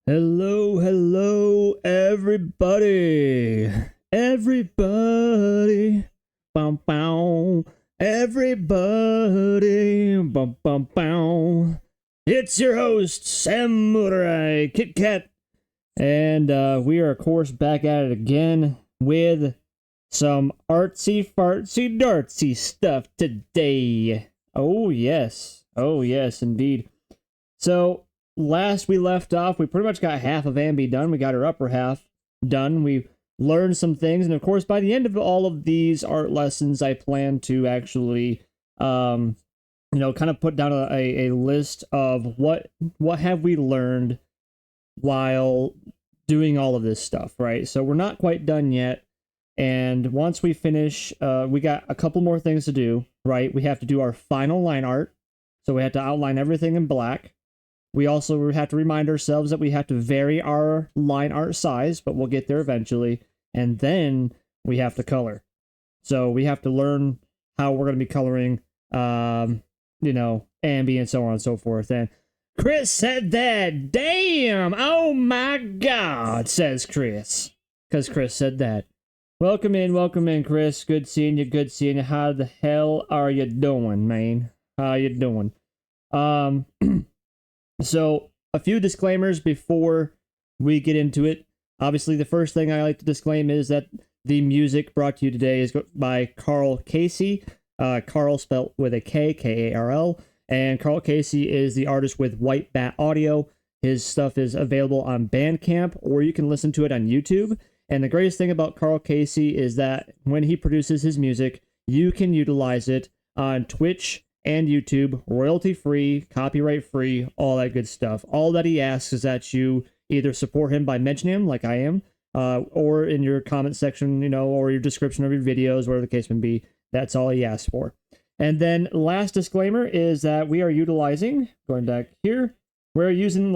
Hello, hello, everybody. Everybody. Bum, bow. Everybody. Bum, bum, bow. It's your host, Samurai Kit Kat. And we are, of course, back at it again with some artsy, fartsy, dartsy stuff today. Oh, yes. Oh, yes, indeed. So, last we left off, we pretty much got half of Ambi done. We got her upper half done. We learned some things, and of course, by the end of all of these art lessons, I plan to actually, kind of put down a list of what have we learned while doing all of this stuff, right? So we're not quite done yet, and once we finish, we got a couple more things to do, right? We have to do our final line art, so we have to outline everything in black. We also have to remind ourselves that we have to vary our line art size, but we'll get there eventually. And then we have to color. So we have to learn how we're going to be coloring, Ambi and so on and so forth. And Chris said that. Damn! Oh my God, says Chris. Because Chris said that. Welcome in, Chris. Good seeing you. How the hell are you doing, man? How you doing? So, a few disclaimers before we get into it. Obviously, the first thing I like to disclaim is that the music brought to you today is by Karl Casey. Karl spelled with a K, K-A-R-L. And Karl Casey is the artist with White Bat Audio. His stuff is available on Bandcamp, or you can listen to it on YouTube. And the greatest thing about Karl Casey is that when he produces his music, you can utilize it on Twitch and YouTube, royalty-free, copyright-free, all that good stuff. All that he asks is that you either support him by mentioning him, like I am, or in your comment section, or your description of your videos, whatever the case may be. That's all he asks for. And then last disclaimer is that we are utilizing, going back here, we're using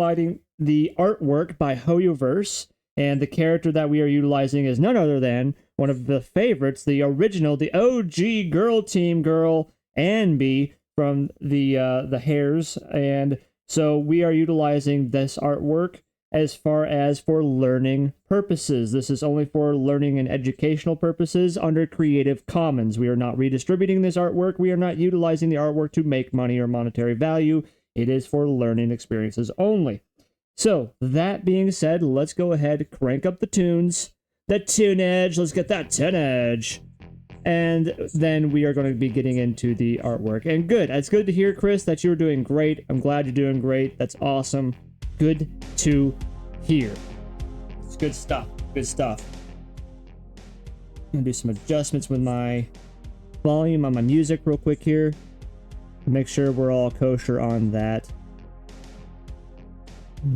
the artwork by Hoyoverse, and the character that we are utilizing is none other than one of the favorites, the original, the OG Girl Team girl, Ambi from the Hairs, and so we are utilizing this artwork as far as for learning purposes. This is only for learning and educational purposes under Creative Commons. We are not redistributing this artwork. We are not utilizing the artwork to make money or monetary value. It is for learning experiences only. So, that being said, let's go ahead, crank up the tunes. The tune edge. Let's get that tune edge. And then we are going to be getting into the artwork. And good. It's good to hear, Chris, that you're doing great. I'm glad you're doing great. That's awesome. Good to hear. It's good stuff. Good stuff. I'm going to do some adjustments with my volume on my music real quick here. Make sure we're all kosher on that.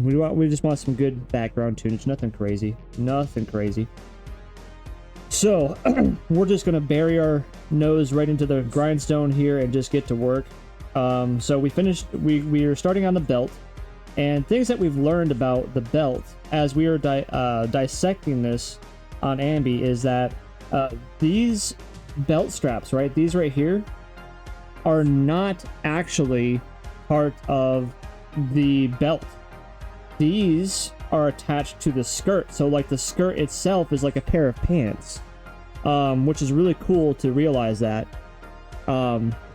We just want some good background tunage. Nothing crazy. Nothing crazy. So, we're just going to bury our nose right into the grindstone here and just get to work. So we finished, we are starting on the belt, and things that we've learned about the belt as we are dissecting this on Ambi is that these belt straps, right, these right here, are not actually part of the belt. These are attached to the skirt, so like the skirt itself is like a pair of pants, which is really cool to realize that.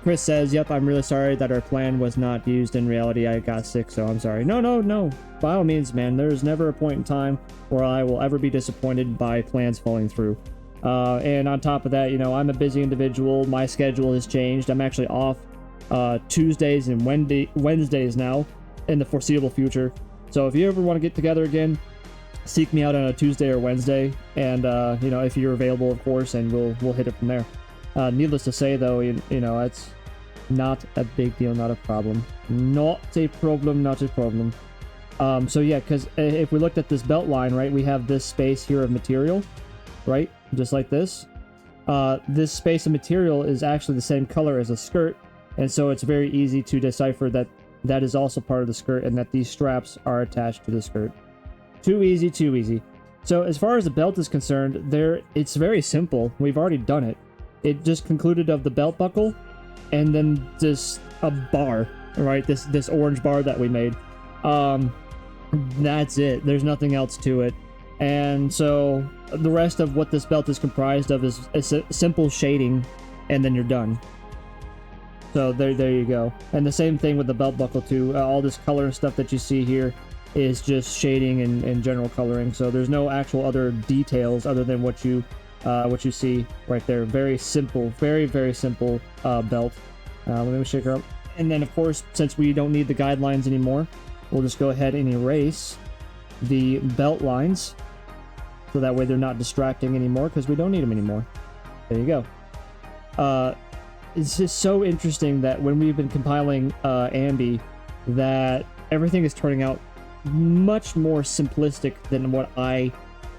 Chris says, yep, I'm really sorry that our plan was not used in reality. I got sick, so I'm sorry. No. By all means, man, there's never a point in time where I will ever be disappointed by plans falling through. And on top of that, I'm a busy individual. My schedule has changed. I'm actually off Tuesdays and Wednesdays now in the foreseeable future. So if you ever want to get together again, seek me out on a Tuesday or Wednesday, and if you're available, of course, and we'll hit it from there. Needless to say, though, it's not a big deal, not a problem. Not a problem. So yeah, because if we looked at this belt line, right, we have this space here of material, right, just like this. This space of material is actually the same color as a skirt, and so it's very easy to decipher that is also part of the skirt, and that these straps are attached to the skirt. Too easy. So as far as the belt is concerned, it's very simple. We've already done it. It just concluded of the belt buckle, and then just a bar, right? This orange bar that we made. That's it. There's nothing else to it. And so the rest of what this belt is comprised of is simple shading, and then you're done. So there you go. And the same thing with the belt buckle too. All this color stuff that you see here is just shading and general coloring. So there's no actual other details other than what you see right there. Very simple, very simple belt. Let me shake her up. And then of course, since we don't need the guidelines anymore, we'll just go ahead and erase the belt lines, so that way they're not distracting anymore, because we don't need them anymore. There you go. It's just so interesting that when we've been compiling Ambi, that everything is turning out much more simplistic than what I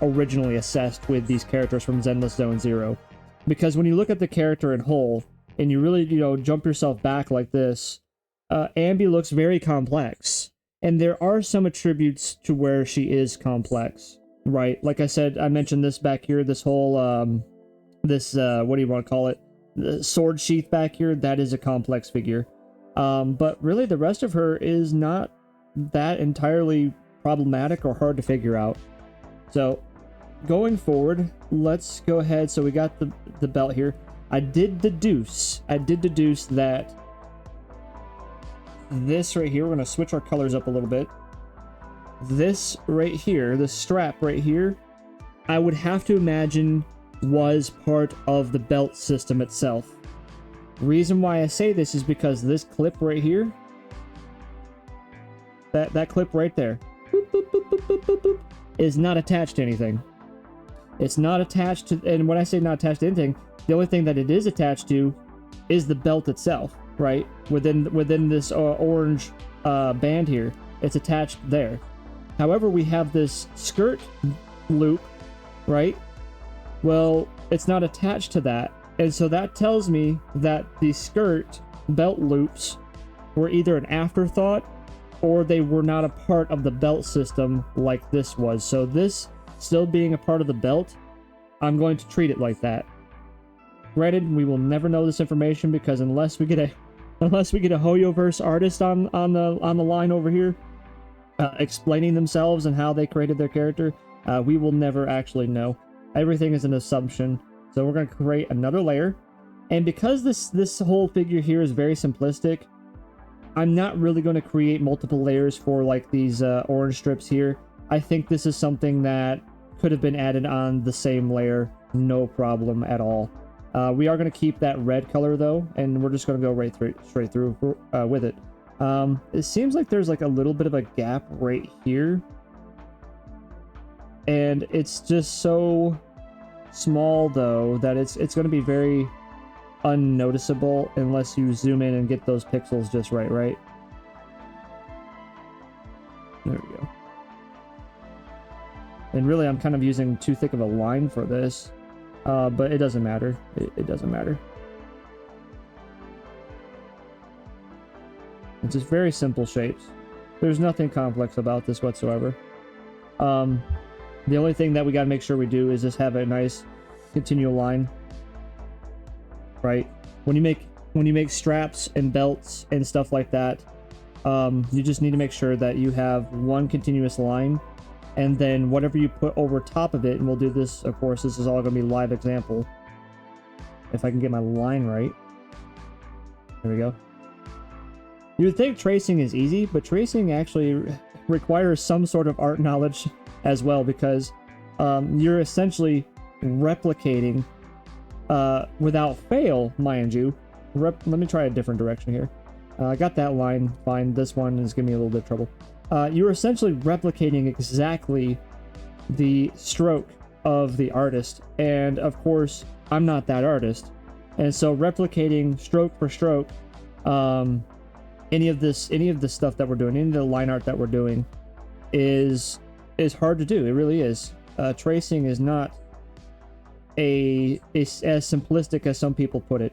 originally assessed with these characters from Zenless Zone Zero. Because when you look at the character in whole, and you really, jump yourself back like this, Ambi looks very complex. And there are some attributes to where she is complex, right? Like I said, I mentioned this back here, this whole, what do you want to call it? The sword sheath back here, that is a complex figure. But really the rest of her is not that entirely problematic or hard to figure out. So going forward, let's go ahead. So we got the belt here. I did deduce that this right here, we're going to switch our colors up a little bit. This right here, the strap right here, I would have to imagine was part of the belt system itself. Reason why I say this is because this clip right here, that clip right there, boop, boop, boop, boop, boop, boop, boop, is not attached to anything. It's not attached to, and when I say not attached to anything, the only thing that it is attached to is the belt itself, right? Within this orange band here, it's attached there. However, we have this skirt loop, right? Well, it's not attached to that. And so that tells me that the skirt belt loops were either an afterthought or they were not a part of the belt system like this was. So this still being a part of the belt, I'm going to treat it like that. Granted, we will never know this information because unless we get a Hoyoverse artist on the line over here explaining themselves and how they created their character, we will never actually know. Everything is an assumption. So we're going to create another layer. And because this whole figure here is very simplistic, I'm not really going to create multiple layers for like these orange strips here. I think this is something that could have been added on the same layer, no problem at all. We are going to keep that red color though, and we're just going to go straight through with it. It seems like there's like a little bit of a gap right here. And it's just so small though that it's going to be very unnoticeable unless you zoom in and get those pixels just right. There we go. And really I'm kind of using too thick of a line for this, but it doesn't matter. It doesn't matter. It's just very simple shapes. There's nothing complex about this whatsoever. The only thing that we gotta make sure we do is just have a nice continual line, right? When you make straps and belts and stuff like that, you just need to make sure that you have one continuous line, and then whatever you put over top of it, and we'll do this, of course, this is all gonna be live example. If I can get my line right. There we go. You would think tracing is easy, but tracing actually requires some sort of art knowledge as well, because you're essentially replicating without fail, mind you. Let me try a different direction here. I got that line fine. This one is giving me a little bit of trouble. You're essentially replicating exactly the stroke of the artist, and of course I'm not that artist, and so replicating stroke for stroke any of the stuff that we're doing, any of the line art that we're doing is hard to do. It really is. Tracing is not as simplistic as some people put it.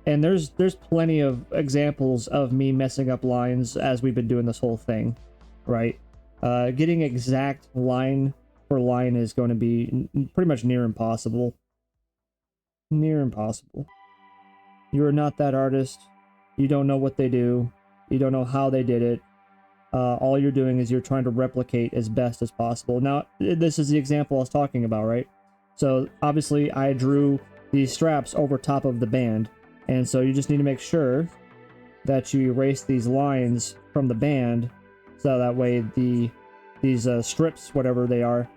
And there's plenty of examples of me messing up lines as we've been doing this whole thing, right? Getting exact line for line is going to be pretty much near impossible. Near impossible. You are not that artist. You don't know what they do. You don't know how they did it. All you're doing is you're trying to replicate as best as possible. Now, this is the example I was talking about, right? So obviously I drew these straps over top of the band, and so you just need to make sure that you erase these lines from the band, so that way these strips, whatever they are,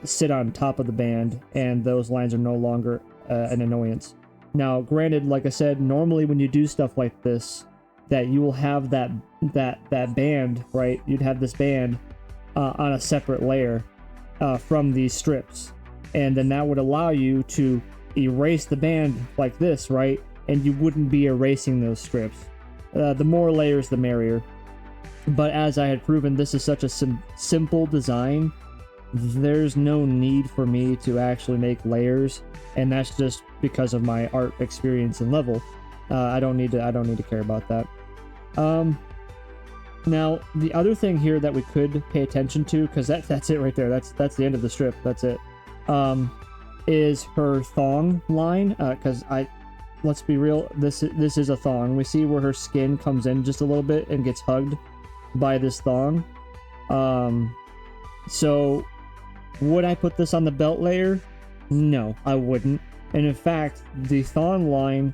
sit on top of the band, and those lines are no longer an annoyance. Now, granted, like I said, normally when you do stuff like this, that you will have that band, right? You'd have this band on a separate layer from these strips, and then that would allow you to erase the band like this, right? And you wouldn't be erasing those strips. The more layers, the merrier. But as I had proven, this is such a simple design. There's no need for me to actually make layers, and that's just because of my art experience and level. I don't need to care about that. Now the other thing here that we could pay attention to, because that's it right there. That's the end of the strip. That's it. Is her thong line? Because let's be real. This is a thong. We see where her skin comes in just a little bit and gets hugged by this thong. So would I put this on the belt layer? No, I wouldn't. And in fact, the thong line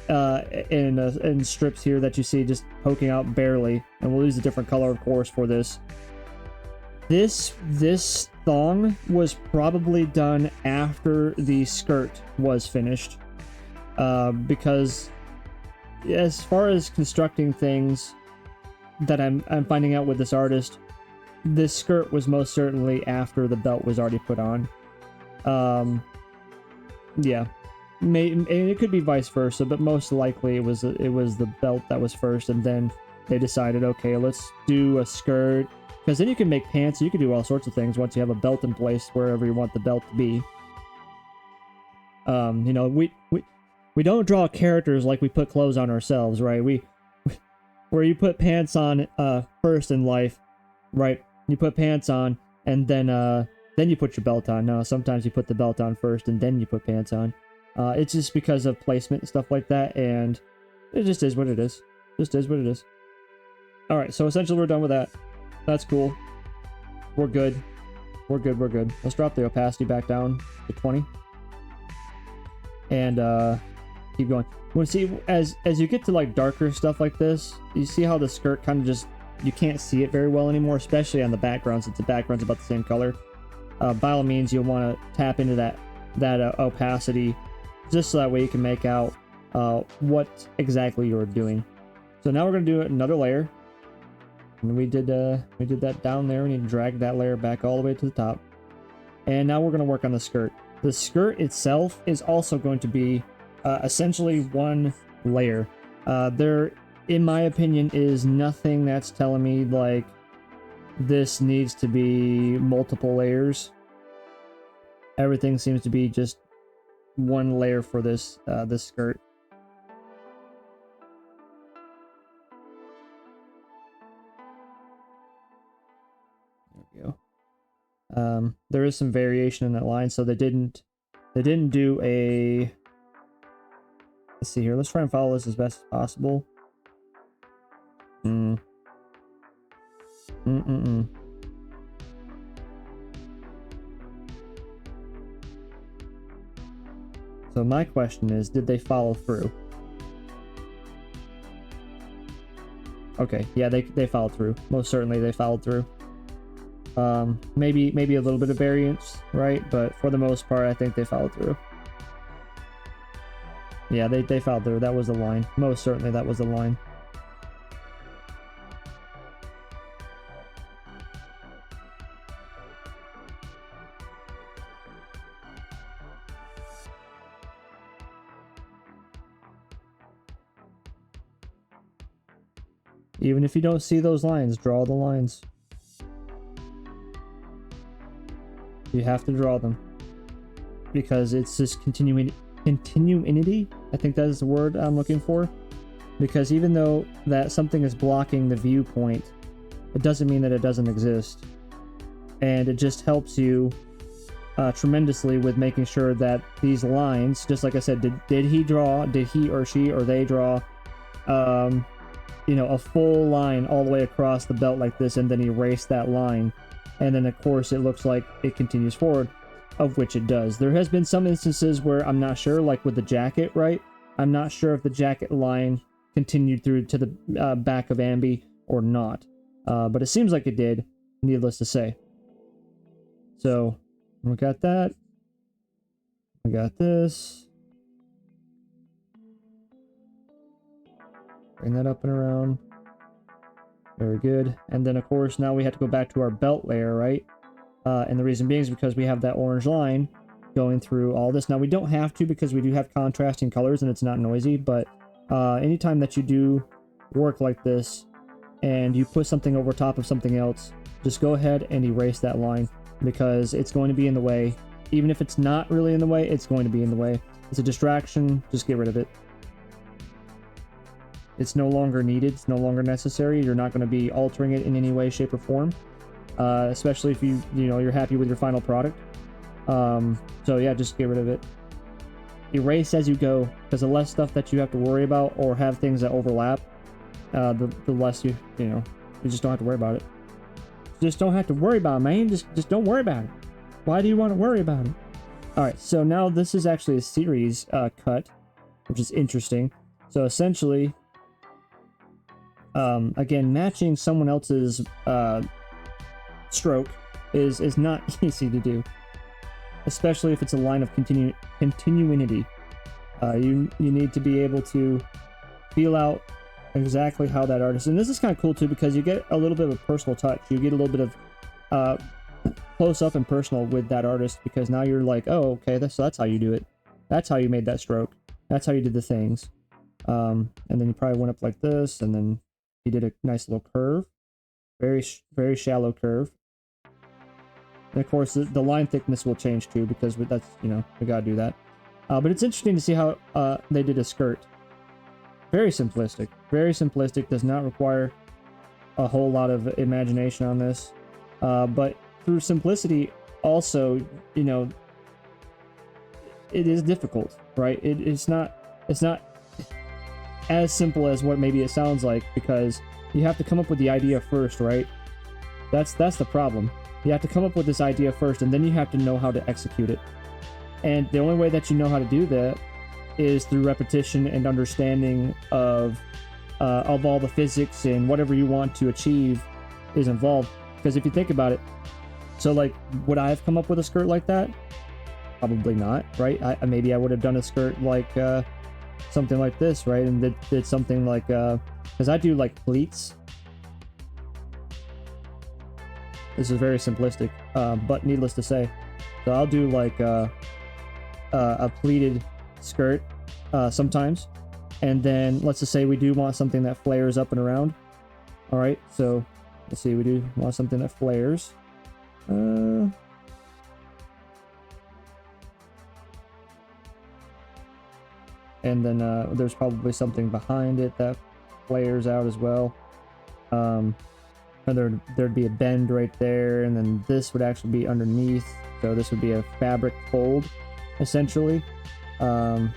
in strips here that you see just poking out barely, and we'll use a different color, of course, for this. This thong was probably done after the skirt was finished, because as far as constructing things that I'm finding out with this artist, this skirt was most certainly after the belt was already put on. Yeah, it could be vice versa, but most likely it was the belt that was first, and then they decided, okay, let's do a skirt, because then you can make pants. You can do all sorts of things once you have a belt in place wherever you want the belt to be. You know, we don't draw characters like we put clothes on ourselves, right? Where you put pants on first in life, right? You put pants on, and then you put your belt on. No, sometimes you put the belt on first, and then you put pants on. It's just because of placement and stuff like that, and it just is what it is. Just is what it is. All right, so essentially we're done with that. That's cool. We're good. We're good. We're good. Let's drop the opacity back down to 20, and keep going. When see as you get to like darker stuff like this, you see how the skirt kind of just, you can't see it very well anymore, especially on the background, since the background's about the same color. By all means, you'll want to tap into that opacity, just so that way you can make out what exactly you're doing. So now we're going to do another layer. And we did that down there. We need to drag that layer back all the way to the top. And now we're going to work on the skirt. The skirt itself is also going to be essentially one layer. There, in my opinion, is nothing that's telling me like this needs to be multiple layers. Everything seems to be just one layer for this this skirt. There we go. There is some variation in that line, so they didn't do a. Let's see here. Let's try and follow this as best as possible. So my question is, did they follow through? Okay, yeah, they followed through. Most certainly they followed through. Maybe a little bit of variance, right? But for the most part, I think they followed through. Yeah, they followed through. That was the line. Most certainly that was the line. Even if you don't see those lines, draw the lines. You have to draw them, because it's just continuity. I think that is the word I'm looking for. Because even though that something is blocking the viewpoint, it doesn't mean that it doesn't exist. And it just helps you tremendously with making sure that these lines, just like I said, did he draw, did he or she or they draw you know, a full line all the way across the belt like this and then erase that line. And then of course it looks like it continues forward, of which it does. There has been some instances where I'm not sure, like with the jacket, right? I'm not sure if the jacket line continued through to the back of Ambi or not. But it seems like it did, needless to say. So, we got that. We got this. Bring that up and around. Very good. And then, of course, now we have to go back to our belt layer, right? And the reason being is because we have that orange line going through all this. Now, we don't have to because we do have contrasting colors and it's not noisy, but anytime that you do work like this and you put something over top of something else, just go ahead and erase that line because it's going to be in the way. Even if it's not really in the way, it's going to be in the way. It's a distraction. Just get rid of it. It's no longer needed. It's no longer necessary. You're not going to be altering it in any way, shape, or form. Especially if you're happy with your final product. So yeah, just get rid of it. Erase as you go, because the less stuff that you have to worry about or have things that overlap, the less you just don't have to worry about it. Just don't have to worry about it, man. Just don't worry about it. Why do you want to worry about it? All right, so now this is actually a series cut, which is interesting. So essentially, again, matching someone else's stroke is not easy to do, especially if it's a line of continuity. You need to be able to feel out exactly how that artist, and this is kind of cool too because you get a little bit of a personal touch. You get a little bit of close up and personal with that artist because now you're like, oh, okay, that's how you do it. That's how you made that stroke. That's how you did the things. And then you probably went up like this, and then you did a nice little curve, very shallow curve. And of course, the line thickness will change too because that's we gotta do that. But it's interesting to see how they did a skirt. Very simplistic. Very simplistic. Does not require a whole lot of imagination on this. But through simplicity, also, it is difficult, right? It's not as simple as what maybe it sounds like because you have to come up with the idea first, right? That's the problem. You have to come up with this idea first, and then you have to know how to execute it. And the only way that you know how to do that is through repetition and understanding of all the physics and whatever you want to achieve is involved. Because if you think about it, so like, would I have come up with a skirt like that? Probably not, right? Maybe I would have done a skirt like something like this, right? And did something like, because I do like pleats. This is very simplistic, but needless to say. So I'll do like a pleated skirt sometimes. And then let's just say we do want something that flares up and around. All right, so let's see, we do want something that flares. And then there's probably something behind it that flares out as well. And there'd be a bend right there, and then this would actually be underneath. So this would be a fabric fold, essentially. And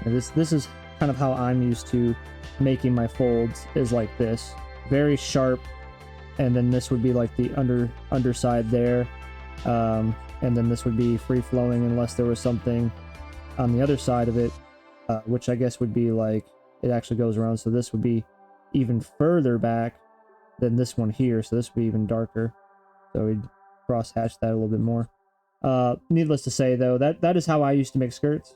this is kind of how I'm used to making my folds, is like this, very sharp, and then this would be like the underside there, and then this would be free flowing unless there was something on the other side of it, which I guess would be like it actually goes around. So this would be even further back than this one here, so this would be even darker. So we'd cross hatch that a little bit more. Needless to say, though, that is how I used to make skirts.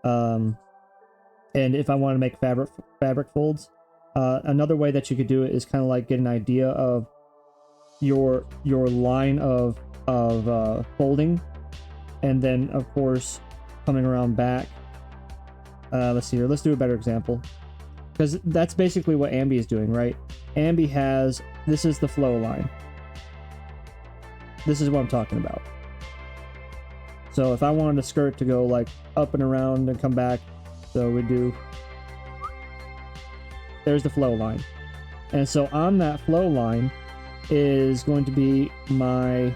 And if I want to make fabric folds, another way that you could do it is kind of like get an idea of your line of folding, and then of course coming around back. Let's see here. Let's do a better example, because that's basically what Ambi is doing, right? Ambi has, this is the flow line. This is what I'm talking about. So if I wanted a skirt to go like up and around and come back, so we do, there's the flow line. And so on that flow line is going to be my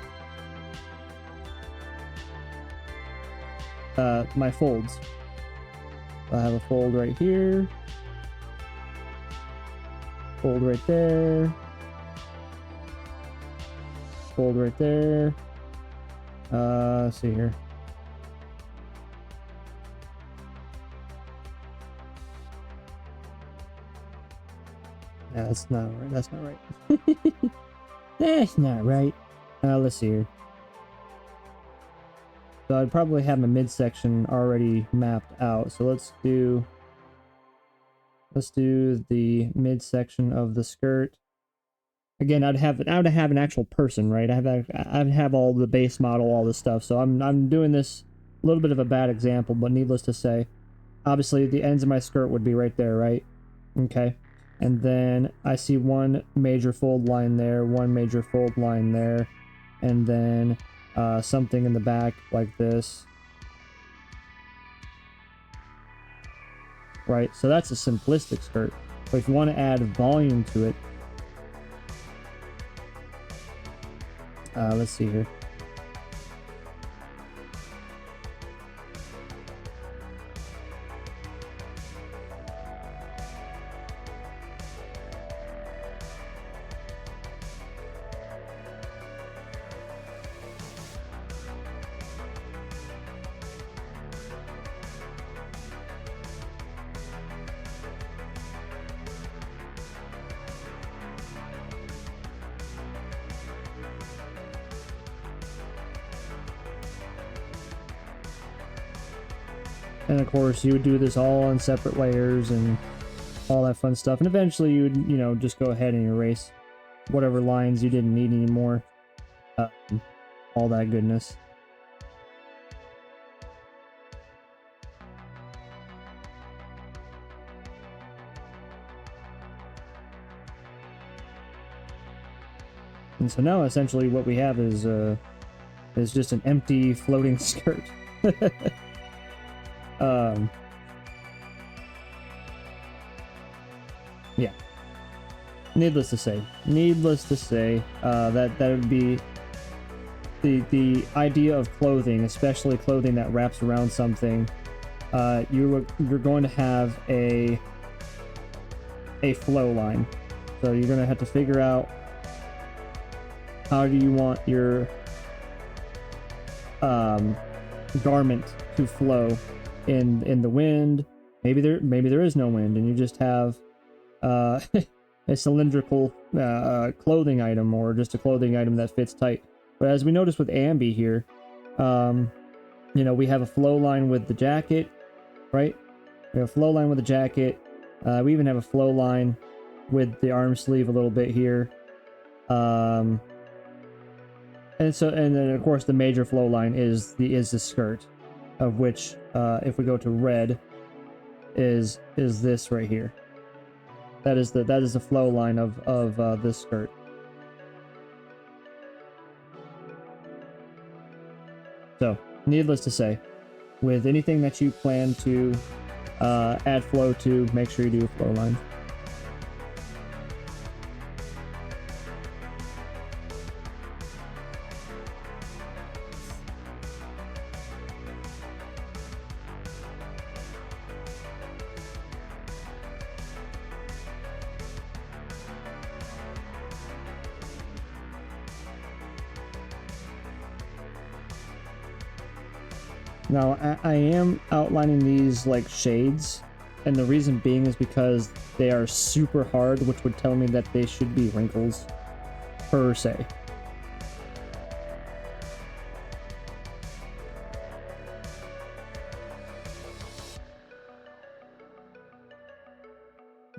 my folds. I have a fold right here. Fold right there. Fold right there. Let's see here. Yeah, that's not right. That's not right. That's not right. Let's see here. So I'd probably have my midsection already mapped out. So let's do the midsection of the skirt. Again, I'd have an actual person, right? I'd have all the base model, all this stuff. So I'm doing this a little bit of a bad example, but needless to say, obviously the ends of my skirt would be right there, right? Okay. And then I see one major fold line there, one major fold line there, and then something in the back like this. Right, so that's a simplistic skirt. But if you want to add volume to it, let's see here. And of course, you would do this all on separate layers and all that fun stuff. And eventually, you would, you know, just go ahead and erase whatever lines you didn't need anymore. All that goodness. And so now, essentially, what we have is just an empty floating skirt. Yeah. Needless to say, that would be the idea of clothing, especially clothing that wraps around something. You're going to have a flow line, so you're going to have to figure out how do you want your garment to flow in the wind. Maybe there is no wind, and you just have a cylindrical clothing item, or just a clothing item that fits tight. But as we noticed with Ambi here, you know, we have a flow line with the jacket, right? We have a flow line with the jacket. We even have a flow line with the arm sleeve a little bit here. And then of course the major flow line is the skirt, of which if we go to red is this right here. That is the flow line of this skirt. So, needless to say, with anything that you plan to add flow to, make sure you do a flow line. Now, I am outlining these like shades, and the reason being is because they are super hard, which would tell me that they should be wrinkles, per se.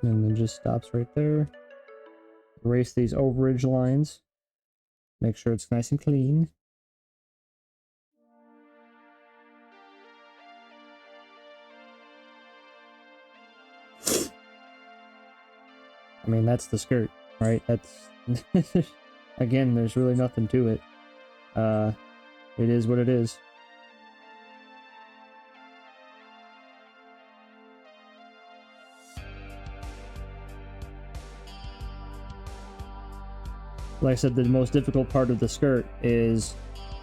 And then just stops right there. Erase these overage lines. Make sure it's nice and clean. I mean, that's the skirt, right? That's again, there's really nothing to it. It is what it is. Like I said, the most difficult part of the skirt is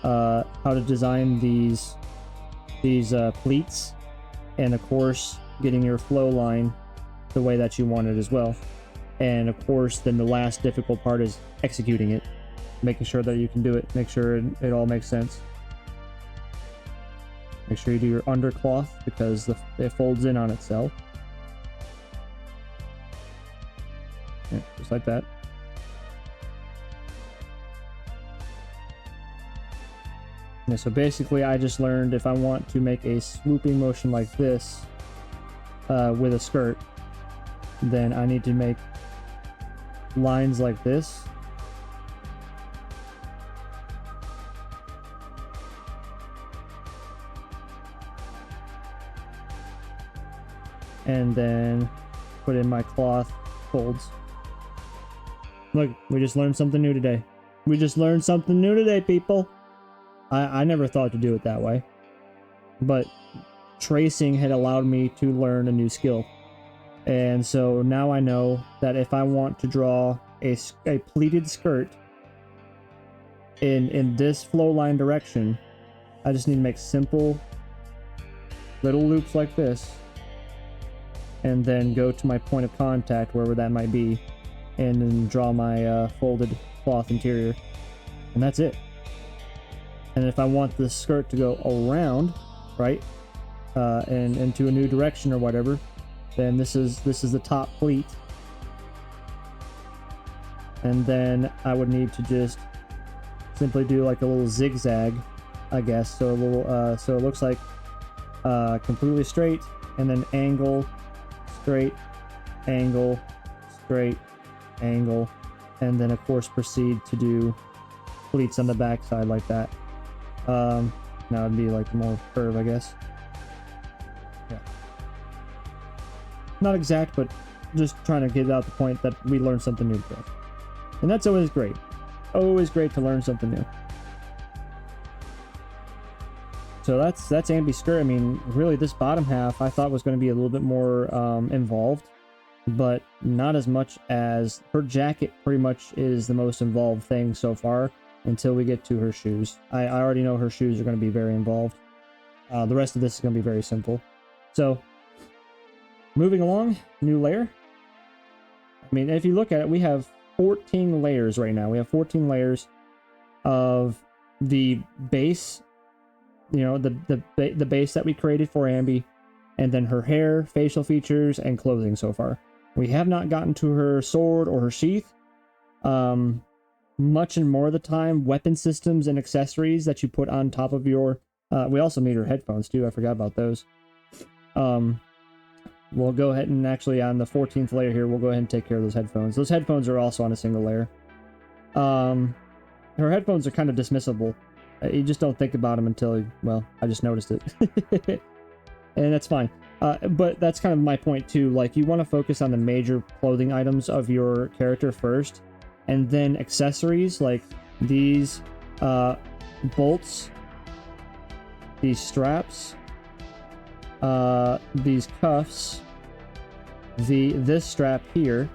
how to design these pleats, and of course getting your flow line the way that you want it as well. And of course, then the last difficult part is executing it, making sure that you can do it, make sure it all makes sense. Make sure you do your undercloth because it folds in on itself. Yeah, just like that. Yeah, so basically I just learned if I want to make a swooping motion like this with a skirt, then I need to make lines like this. And then put in my cloth folds. Look, we just learned something new today. We just learned something new today, people. I never thought to do it that way. But tracing had allowed me to learn a new skill. And so now I know that if I want to draw a pleated skirt in this flow line direction, I just need to make simple little loops like this, and then go to my point of contact, wherever that might be, and then draw my folded cloth interior. And that's it. And if I want the skirt to go around, right, and into a new direction or whatever, then this is the top pleat. And then I would need to just simply do like a little zigzag, I guess. So a little, so it looks like completely straight, and then angle, straight, angle, straight, angle, and then of course proceed to do pleats on the back side like that. Now it'd be like more curve, I guess. Yeah. Not exact, but just trying to get out the point that we learned something new today. And that's always great. Always great to learn something new. So that's Ambi's skirt. I mean, really, this bottom half I thought was going to be a little bit more involved, but not as much as her jacket. Pretty much is the most involved thing so far until we get to her shoes. I already know her shoes are going to be very involved. The rest of this is going to be very simple. So moving along, new layer. I mean, if you look at it, we have 14 layers right now. We have 14 layers of the base, you know, the base that we created for Ambi, and then her hair, facial features, and clothing so far. We have not gotten to her sword or her sheath. Much and more of the time, weapon systems and accessories that you put on top of your... we also need her headphones too, I forgot about those. We'll go ahead and actually on the 14th layer here, we'll go ahead and take care of those headphones. Those headphones are also on a single layer. Her headphones are kind of dismissible. You just don't think about them until, well, I just noticed it. And that's fine. But that's kind of my point too. Like, you want to focus on the major clothing items of your character first, and then accessories like these bolts, these straps, these cuffs, this strap here,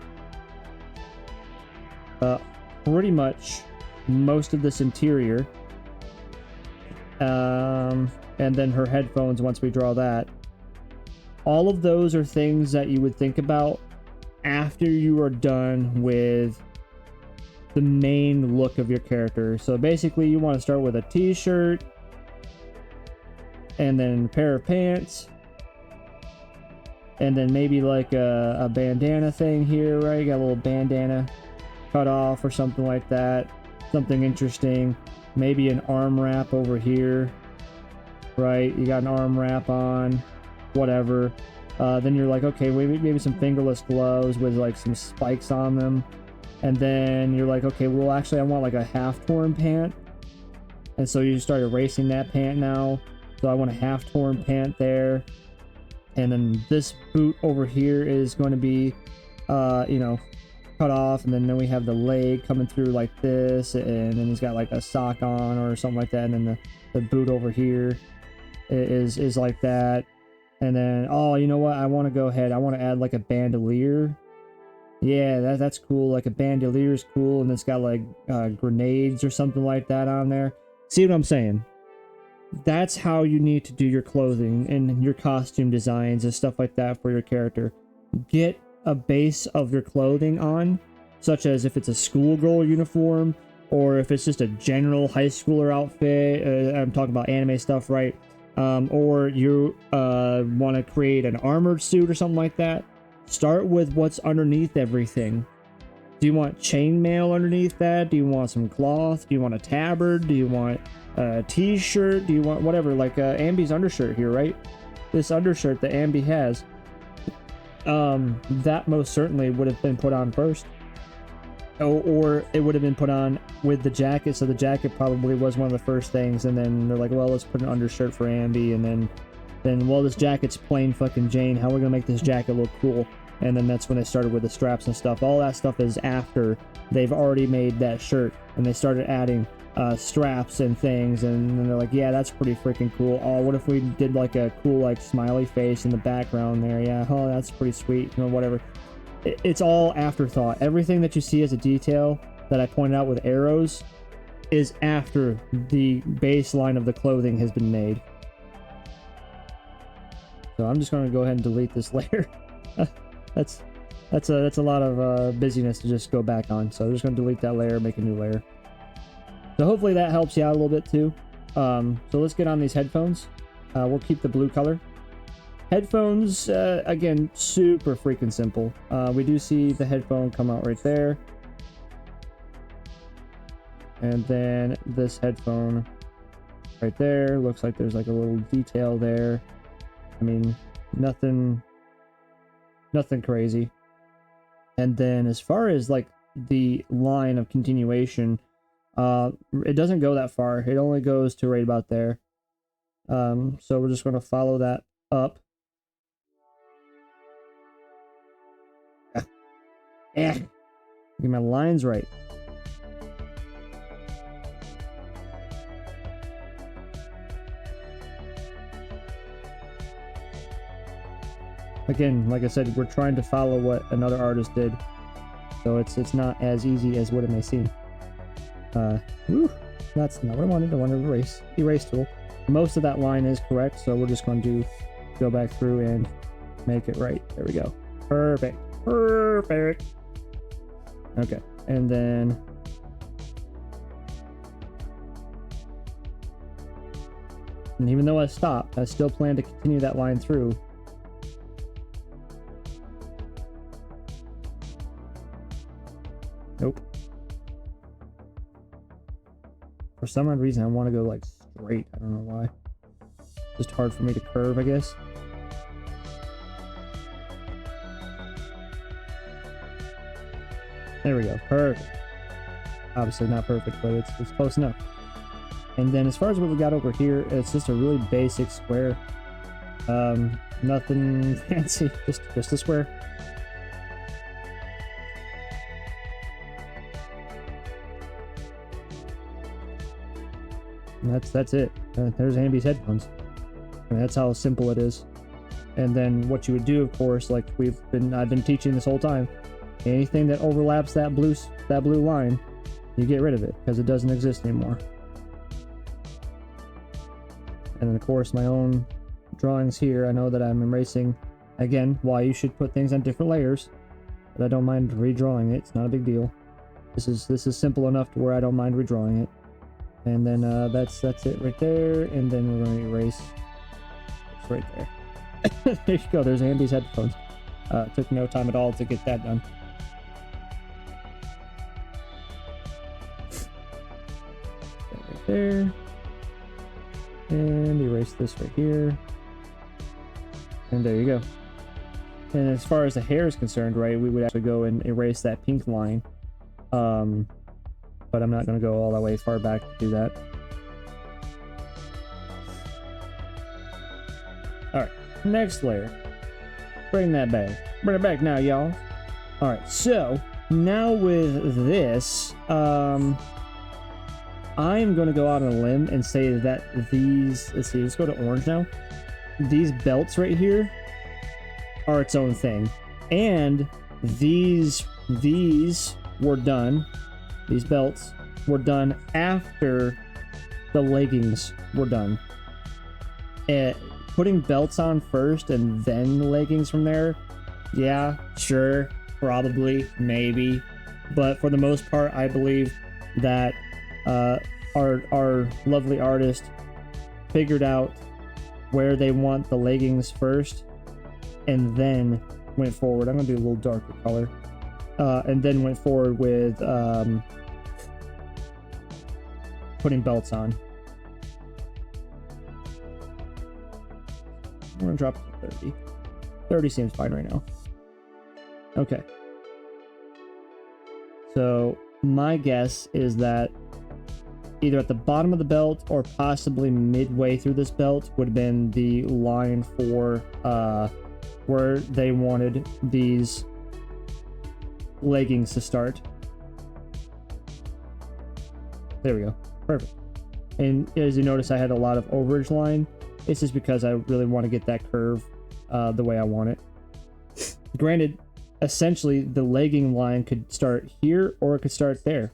pretty much most of this interior, and then her headphones once we draw that. All of those are things that you would think about after you are done with the main look of your character. So basically you want to start with a t-shirt, and then a pair of pants, and then maybe like a bandana thing here, right? You got a little bandana cut off or something like that. Something interesting. Maybe an arm wrap over here, right? You got an arm wrap on, whatever. Then you're like, okay, maybe some fingerless gloves with like some spikes on them. And then you're like, okay, well, actually I want like a half-torn pant. And so you start erasing that pant now. So I want a half-torn pant there. And then this boot over here is going to be, you know, cut off. And then we have the leg coming through like this. And then he's got like a sock on or something like that. And then the boot over here is like that. And then, oh, you know what? I want to go ahead. I want to add like a bandolier. Yeah, that's cool. Like a bandolier is cool. And it's got like grenades or something like that on there. See what I'm saying? that's how you need to do your clothing and your costume designs and stuff like that for your character. Get a base of your clothing on, such as if it's a schoolgirl uniform, or if it's just a general high schooler outfit. I'm talking about anime stuff, right? Or you want to create an armored suit or something like that. Start with what's underneath everything. Do you want chainmail underneath that? Do you want some cloth? Do you want a tabard? Do you want a t-shirt? Do you want whatever? Like Ambi's undershirt here, right? This undershirt that Ambi has, that most certainly would have been put on first. Or it would have been put on with the jacket, so the jacket probably was one of the first things, and then they're like, well, let's put an undershirt for Ambi, and then well, this jacket's plain fucking Jane, how are we gonna make this jacket look cool? And then that's when they started with the straps and stuff. All that stuff is after they've already made that shirt, and they started adding straps and things, and then they're like, yeah, that's pretty freaking cool. Oh, what if we did like a cool like smiley face in the background there? Yeah, oh, that's pretty sweet, you know, whatever. It's all afterthought. Everything that you see as a detail that I pointed out with arrows is after the baseline of the clothing has been made. So I'm just going to go ahead and delete this layer. that's a lot of busyness to just go back on. So I'm just going to delete that layer, make a new layer. So hopefully that helps you out a little bit too. So let's get on these headphones. We'll keep the blue color. Headphones, again, super freaking simple. We do see the headphone come out right there. And then this headphone right there. Looks like there's like a little detail there. I mean, nothing crazy. And then as far as like the line of continuation, it doesn't go that far. It only goes to right about there. So we're just going to follow that up. Get my lines right. Again, like I said, we're trying to follow what another artist did, so it's not as easy as what it may seem. Whew, that's not what I wanted. I wanted to erase tool. Most of that line is correct, so we're just going to go back through and make it right. There we go. Perfect. Perfect. Okay, and then even though I stopped, I still plan to continue that line through. Nope. For some odd reason, I want to go like straight. I don't know why. Just hard for me to curve, I guess. There we go. Perfect. Obviously not perfect, but it's close enough. And then as far as what we got over here, it's just a really basic square. Nothing fancy. Just a square. And that's it. There's Ambi's headphones. And that's how simple it is. And then what you would do, of course, like I've been teaching this whole time, anything that overlaps that blue line, you get rid of it because it doesn't exist anymore. And then of course my own drawings here, I know that I'm erasing again why you should put things on different layers, but I don't mind redrawing it. It's not a big deal. This is simple enough to where I don't mind redrawing it. And then that's it right there, and then we're going to erase it's right there. There you go. There's Ambi's headphones. Took no time at all to get that done. Right there. And erase this right here. And there you go. And as far as the hair is concerned, right, we would actually go and erase that pink line. But I'm not going to go all the way far back to do that. Alright, next layer. Bring that back. Bring it back now, y'all. Alright, so now with this, I'm going to go out on a limb and say that these, let's go to orange now. These belts right here are its own thing. And these were done. These belts were done after the leggings were done. Putting belts on first and then leggings from there, yeah, sure, probably, maybe. But for the most part, I believe that our lovely artist figured out where they want the leggings first and then went forward. I'm gonna do a little darker color. And then went forward with putting belts on. I'm gonna drop it to 30. 30 seems fine right now. Okay. So my guess is that either at the bottom of the belt or possibly midway through this belt would have been the line for where they wanted these leggings to start. There we go. Perfect. And as you notice, I had a lot of overage line. It's just because I really want to get that curve the way I want it. Granted, essentially the legging line could start here or it could start there.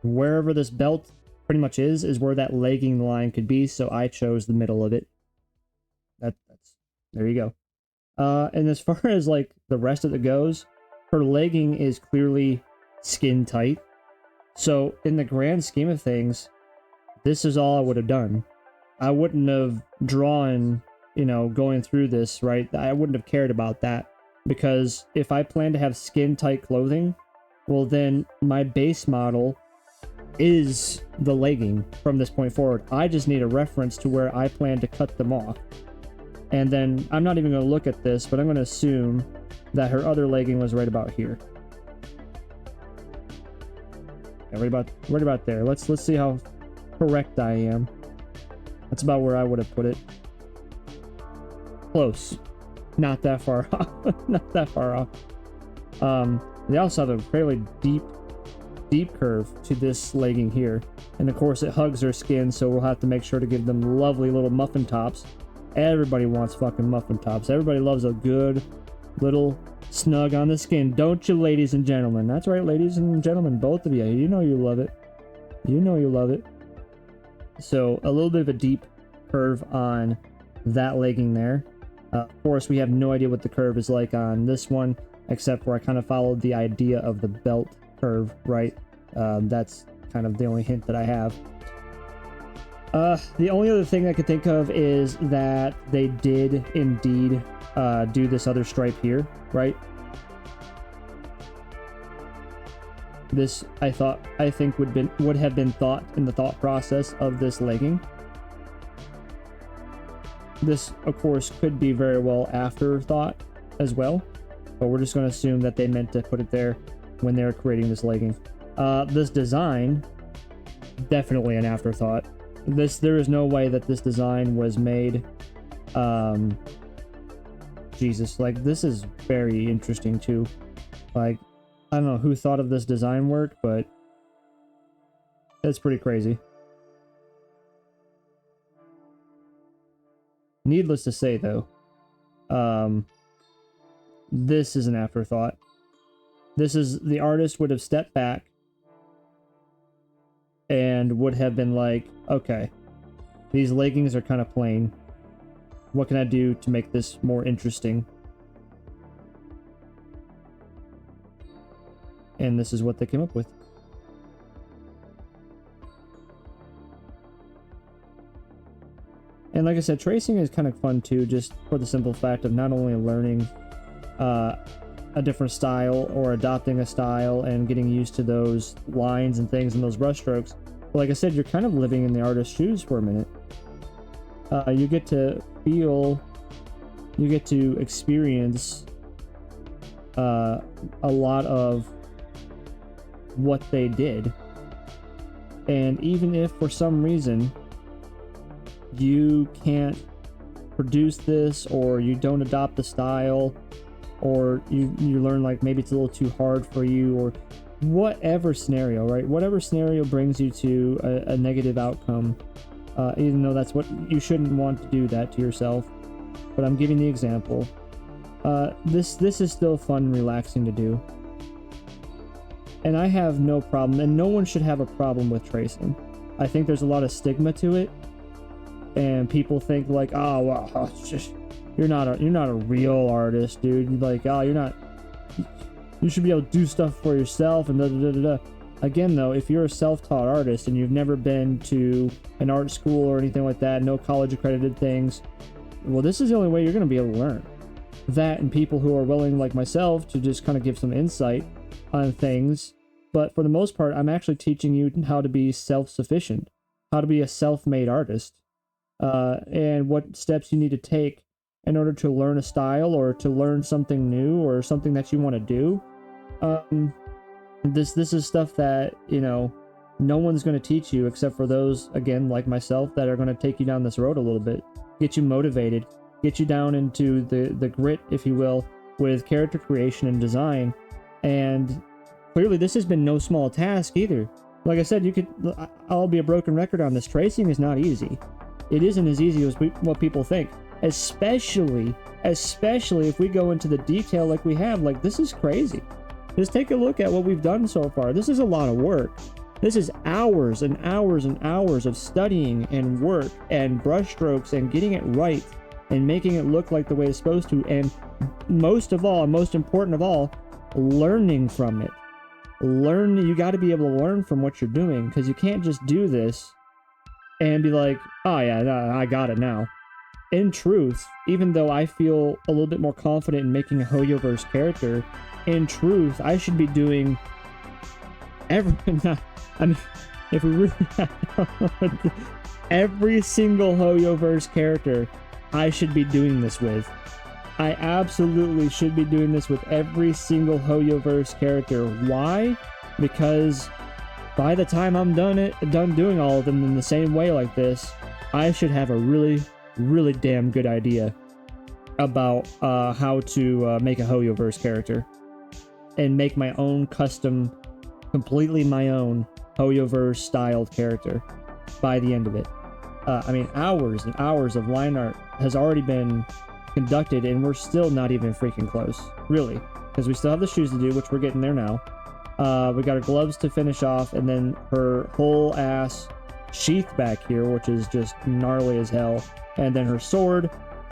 Wherever this belt pretty much is where that legging line could be, so I chose the middle of it. That's there you go. And as far as like the rest of it goes, her legging is clearly skin tight. So in the grand scheme of things, this is all I would have done. I wouldn't have drawn, you know, going through this, right? I wouldn't have cared about that, because if I plan to have skin tight clothing, well then my base model is the legging from this point forward. I just need a reference to where I plan to cut them off. And then I'm not even going to look at this, but I'm going to assume that her other legging was right about here. Yeah, right about there. Let's see how correct I am. That's about where I would have put it. Close. Not that far off. Not that far off. They also have a fairly deep curve to this legging here. And of course it hugs her skin, so we'll have to make sure to give them lovely little muffin tops. Everybody wants fucking muffin tops. Everybody loves a good little snug on the skin. Don't you, ladies and gentlemen? That's right, ladies and gentlemen, both of you. You know you love it. You know you love it. So a little bit of a deep curve on that legging there. Of course, we have no idea what the curve is like on this one, except for I kind of followed the idea of the belt curve, right? That's kind of the only hint that I have. The only other thing I could think of is that they did indeed do this other stripe here, right? This I think would have been thought in the thought process of this legging. This, of course, could be very well afterthought as well, but we're just going to assume that they meant to put it there when they were creating this legging. This design, definitely an afterthought. There is no way that this design was made. Jesus, like this is very interesting too. Like, I don't know who thought of this design work, but it's pretty crazy. Needless to say, though, this is an afterthought. This is, the artist would have stepped back and would have been like, okay, these leggings are kind of plain. What can I do to make this more interesting? And this is what they came up with. And like I said, tracing is kind of fun too, just for the simple fact of not only learning a different style or adopting a style and getting used to those lines and things and those brush strokes, but like I said, you're kind of living in the artist's shoes for a minute. You get to feel, you get to experience a lot of what they did. And even if for some reason you can't produce this, or you don't adopt the style, or you learn like maybe it's a little too hard for you, or whatever scenario, right? Whatever scenario brings you to a negative outcome, even though that's what you shouldn't want to do that to yourself, but I'm giving the example. This is still fun and relaxing to do, and I have no problem, and no one should have a problem with tracing. I think there's a lot of stigma to it, and people think like, oh well, it's just, you're not a real artist, dude. Like, oh, you should be able to do stuff for yourself and da da da da. Again, though, if you're a self-taught artist and you've never been to an art school or anything like that, no college accredited things, well, this is the only way you're going to be able to learn. That, and people who are willing, like myself, to just kind of give some insight on things. But for the most part, I'm actually teaching you how to be self-sufficient, how to be a self-made artist, and what steps you need to take in order to learn a style or to learn something new or something that you want to do. This is stuff that, you know, no one's going to teach you except for those, again, like myself, that are going to take you down this road a little bit, get you motivated, get you down into the grit, if you will, with character creation and design. And clearly this has been no small task either. Like I said, I'll be a broken record on this. Tracing is not easy. It isn't as easy as what people think, especially if we go into the detail like we have. Like, this is crazy. Just take a look at what we've done so far. This is a lot of work. This is hours and hours and hours of studying and work and brush strokes and getting it right and making it look like the way it's supposed to. And most of all, and most important of all, learning from it. You got to be able to learn from what you're doing, because you can't just do this and be like, oh yeah, I got it now. In truth, even though I feel a little bit more confident in making a Hoyoverse character, in truth, I should be doing every single Hoyoverse character I should be doing this with. I absolutely should be doing this with every single Hoyoverse character. Why? Because by the time I'm done doing all of them in the same way like this, I should have a really, really damn good idea about how to make a Hoyoverse character and make my own custom, completely my own Hoyoverse styled character by the end of it. I mean, hours and hours of line art has already been conducted, and we're still not even freaking close, really, because we still have the shoes to do, which we're getting there now. We got her gloves to finish off, and then her whole ass sheath back here, which is just gnarly as hell, and then her sword,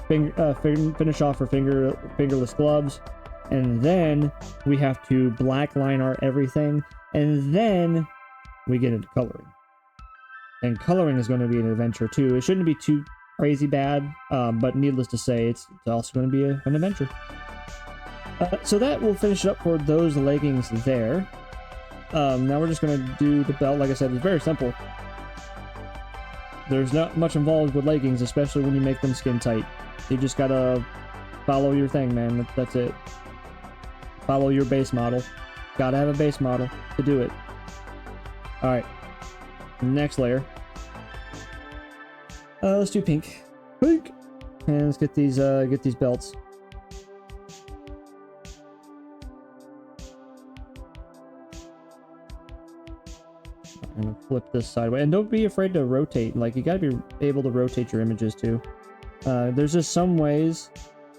finish off her fingerless gloves, and then we have to black line art everything, and then we get into coloring. And coloring is going to be an adventure too. It shouldn't be too crazy bad, but needless to say, it's also going to be an adventure. So that will finish it up for those leggings there. Now we're just going to do the belt. Like I said, it's very simple. There's not much involved with leggings, especially when you make them skin tight. You just gotta follow your thing, man. That's it. Follow your base model. Gotta have a base model to do it. Alright. Next layer. Let's do pink. Pink! And let's get these belts. I'm gonna flip this sideways. And don't be afraid to rotate. Like, you gotta be able to rotate your images too. There's just some ways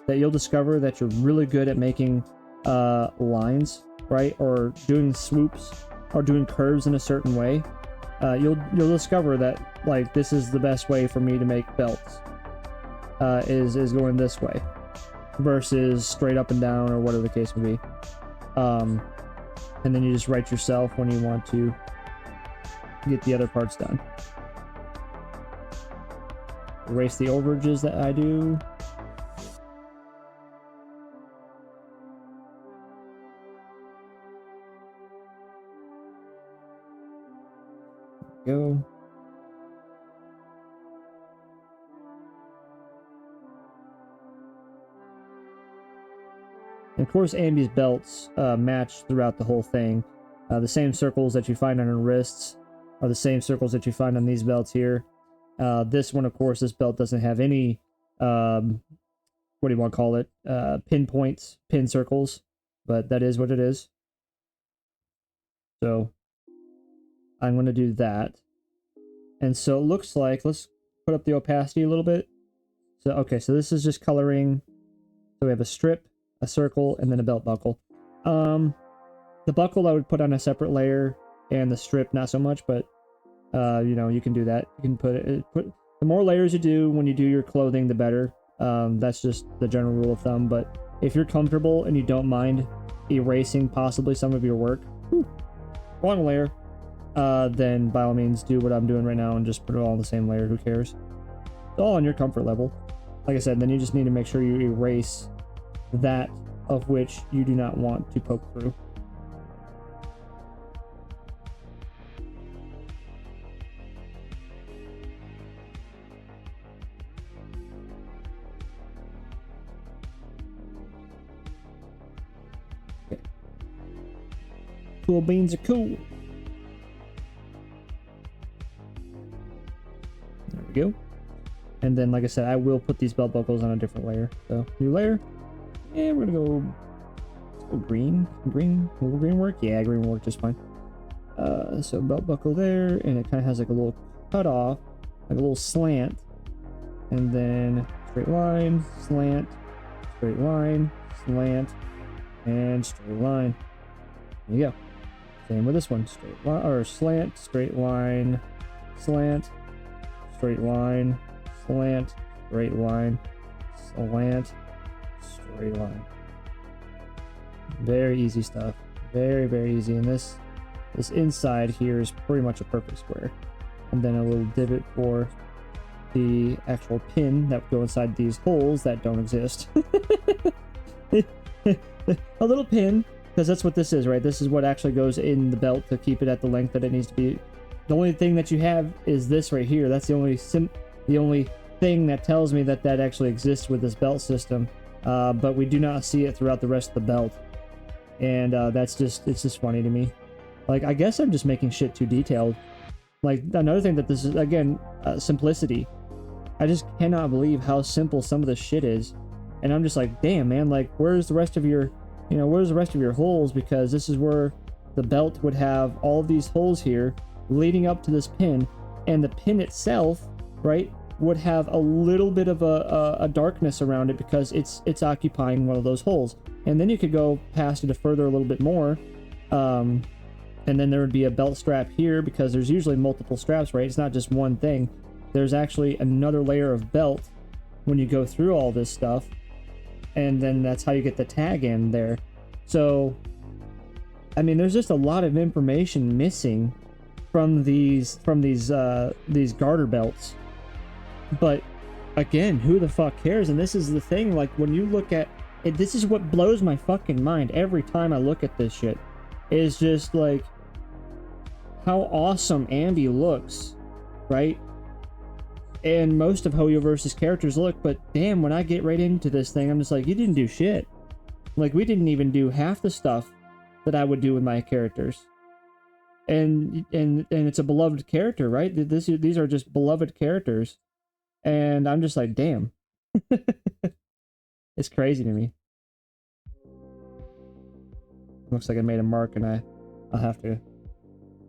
that you'll discover that you're really good at making lines, right? Or doing swoops or doing curves in a certain way. You'll discover that, like, this is the best way for me to make belts. Is going this way versus straight up and down, or whatever the case may be. And then you just write yourself when you want to get the other parts done. Erase the overages that I do. Go. And of course, Ambi's belts match throughout the whole thing. The same circles that you find on her wrists are the same circles that you find on these belts here. This one, of course, this belt doesn't have any, what do you want to call it? Pinpoints, pin circles, but that is what it is. So I'm going to do that. And so it looks like, let's put up the opacity a little bit. So, okay, so this is just coloring. So we have a strip, a circle, and then a belt buckle. The buckle I would put on a separate layer, and the strip not so much, but you know, you can do that. You can put The more layers you do when you do your clothing, the better. That's just the general rule of thumb. But if you're comfortable and you don't mind erasing possibly some of your work, one layer, then by all means do what I'm doing right now and just put it all on the same layer. Who cares? It's all on your comfort level. Like I said, then you just need to make sure you erase that of which you do not want to poke through. Okay. Cool beans are cool. There we go. And then, like I said, I will put these belt buckles on a different layer. So, new layer. And we're gonna go green. Will green work? Yeah, green will work just fine. So belt buckle there, and it kind of has like a little cut off, like a little slant. And then straight line, slant, straight line, slant, and straight line. There you go. Same with this one. Straight line, or slant, straight line, slant, straight line, slant, straight line, slant, straight line. Very easy stuff. Very, very easy. And this inside here is pretty much a perfect square. And then a little divot for the actual pin that would go inside these holes that don't exist. A little pin, because that's what this is, right? This is what actually goes in the belt to keep it at the length that it needs to be. The only thing that you have is this right here. That's the only thing that tells me that that actually exists with this belt system. But we do not see it throughout the rest of the belt. And it's just funny to me. Like, I guess I'm just making shit too detailed. Like, another thing that this is, again, simplicity. I just cannot believe how simple some of this shit is. And I'm just like, damn, man, like, where's the rest of your holes? Because this is where the belt would have all of these holes here leading up to this pin. And the pin itself, right, would have a little bit of a darkness around it because it's occupying one of those holes. And then you could go past it further a little bit more. And then there would be a belt strap here because there's usually multiple straps, right? It's not just one thing. There's actually another layer of belt when you go through all this stuff. And then that's how you get the tag in there. So, I mean, there's just a lot of information missing from these garter belts. But again, who the fuck cares? And this is the thing, like, when you look at it, this is what blows my fucking mind every time I look at this shit. Is just like how awesome Ambi looks, right? And most of Hoyoverse's characters look, but damn, when I get right into this thing, I'm just like, you didn't do shit. Like, we didn't even do half the stuff that I would do with my characters. And it's a beloved character, right? These are just beloved characters. And I'm just like, damn. It's crazy to me. Looks like I made a mark, and I'll have to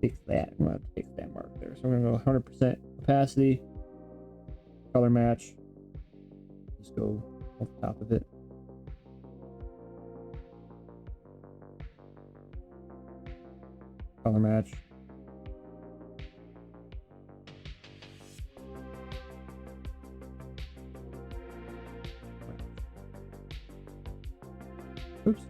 fix that. I'm gonna fix that mark there. So we're gonna go 100% opacity, color match. Just go off the top of it. Color match. Oops.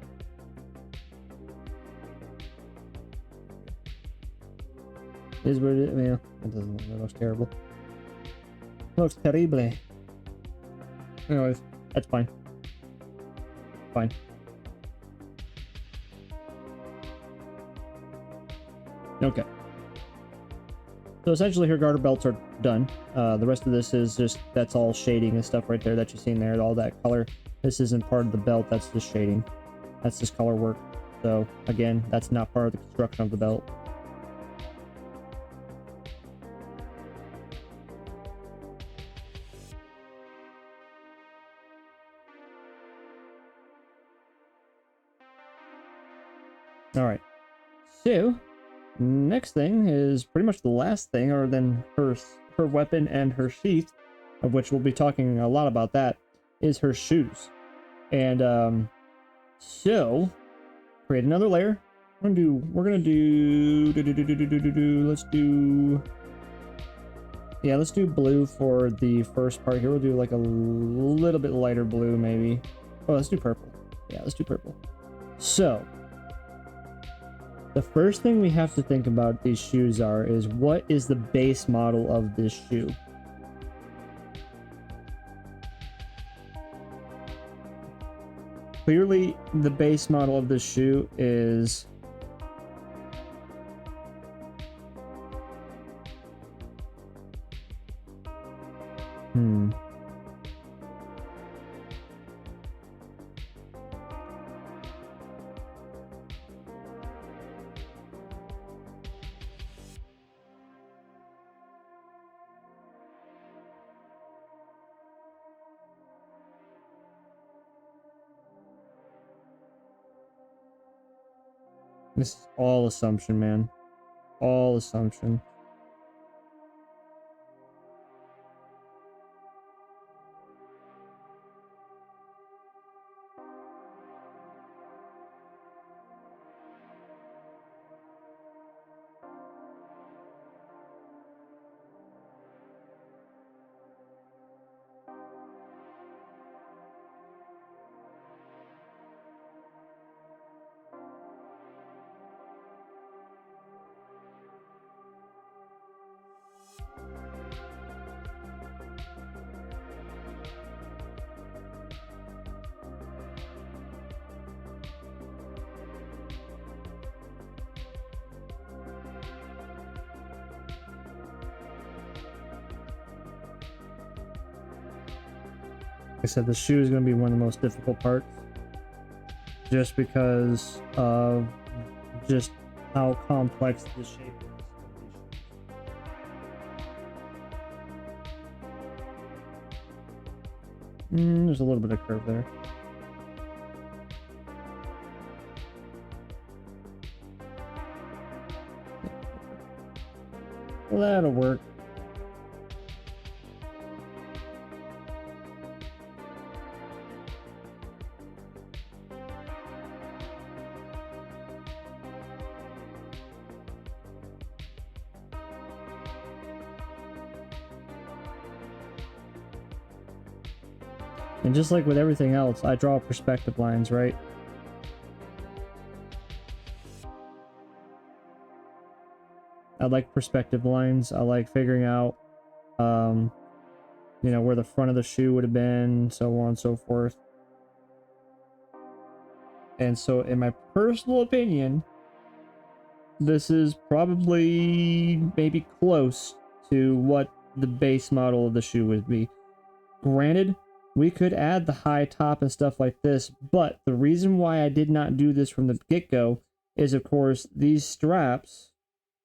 Is what it is. Yeah, it doesn't look, that looks terrible. It looks terrible. Anyways, that's fine. Fine. Okay. So essentially her garter belts are done. The rest of this is just, that's all shading and stuff right there that you've seen there, all that color. This isn't part of the belt, that's just shading. That's just color work. So again, that's not part of the construction of the belt. All right. So next thing is pretty much the last thing, other than her weapon and her sheath, of which we'll be talking a lot about that, is her shoes. And so create another layer. Let's do Yeah, let's do blue for the first part here. We'll do like a little bit lighter blue, maybe. Oh, let's do purple. Yeah, let's do purple. So, the first thing we have to think about these shoes is what is the base model of this shoe? Clearly, the base model of this shoe is this is all assumption, man. All assumption. I said the shoe is going to be one of the most difficult parts just because of just how complex the shape is. There's a little bit of curve there. Well, that'll work. And just like with everything else, I draw perspective lines, right? I like perspective lines. I like figuring out, you know, where the front of the shoe would have been, so on and so forth. And so, in my personal opinion, this is probably maybe close to what the base model of the shoe would be. Granted, we could add the high top and stuff like this, but the reason why I did not do this from the get-go is, of course, these straps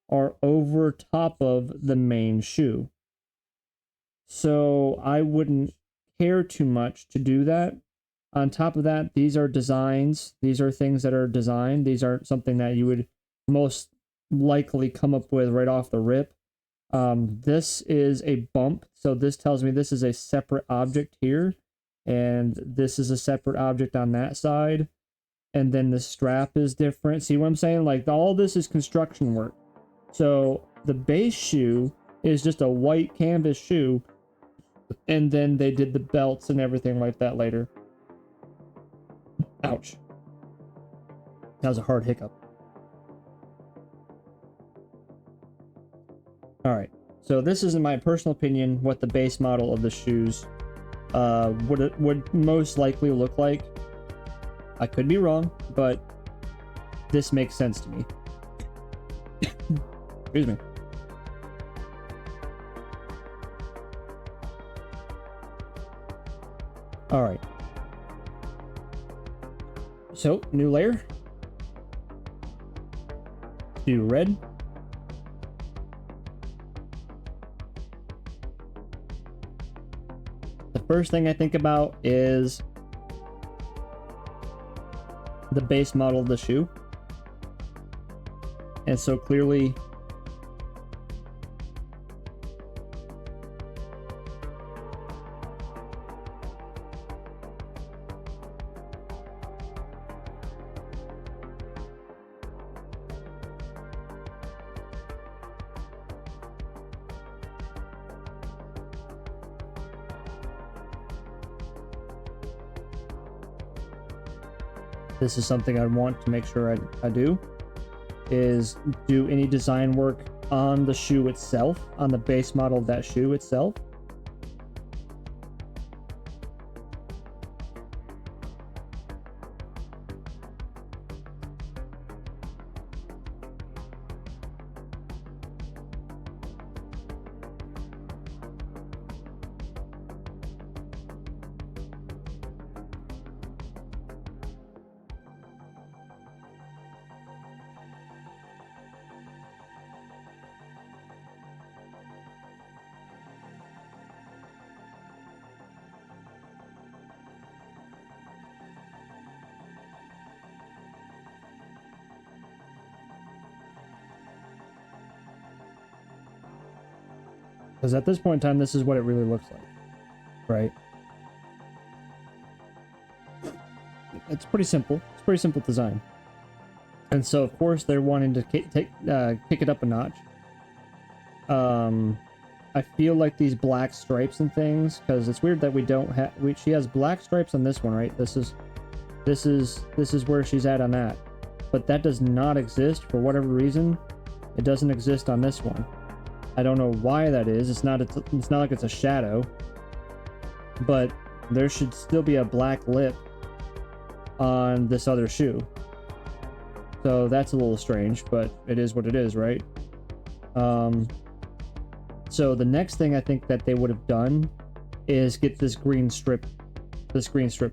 are over top of the main shoe. So I wouldn't care too much to do that. On top of that, these are designs. These are things that are designed. These aren't something that you would most likely come up with right off the rip. This is a bump, so this tells me this is a separate object here, and this is a separate object on that side, and then the strap is different. See what I'm saying? Like, all this is construction work. So the base shoe is just a white canvas shoe, and then they did the belts and everything like that later. Ouch. That was a hard hiccup. Alright, so this is, in my personal opinion, what the base model of the shoes would most likely look like. I could be wrong, but this makes sense to me. Excuse me. Alright. So, new layer. Do red. The first thing I think about is the base model of the shoe. And so clearly this is something I want to make sure I do, is do any design work on the shoe itself, on the base model of that shoe itself. Because at this point in time, this is what it really looks like, right? It's pretty simple. It's pretty simple design. And so, of course, they're wanting to kick it up a notch. I feel like these black stripes and things, because it's weird that we don't have. She has black stripes on this one, right? This is where she's at on that, but that does not exist for whatever reason. It doesn't exist on this one. I don't know why that is. It's not like it's a shadow, but there should still be a black lip on this other shoe. So that's a little strange, but it is what it is, right? So the next thing I think that they would have done is get this green strip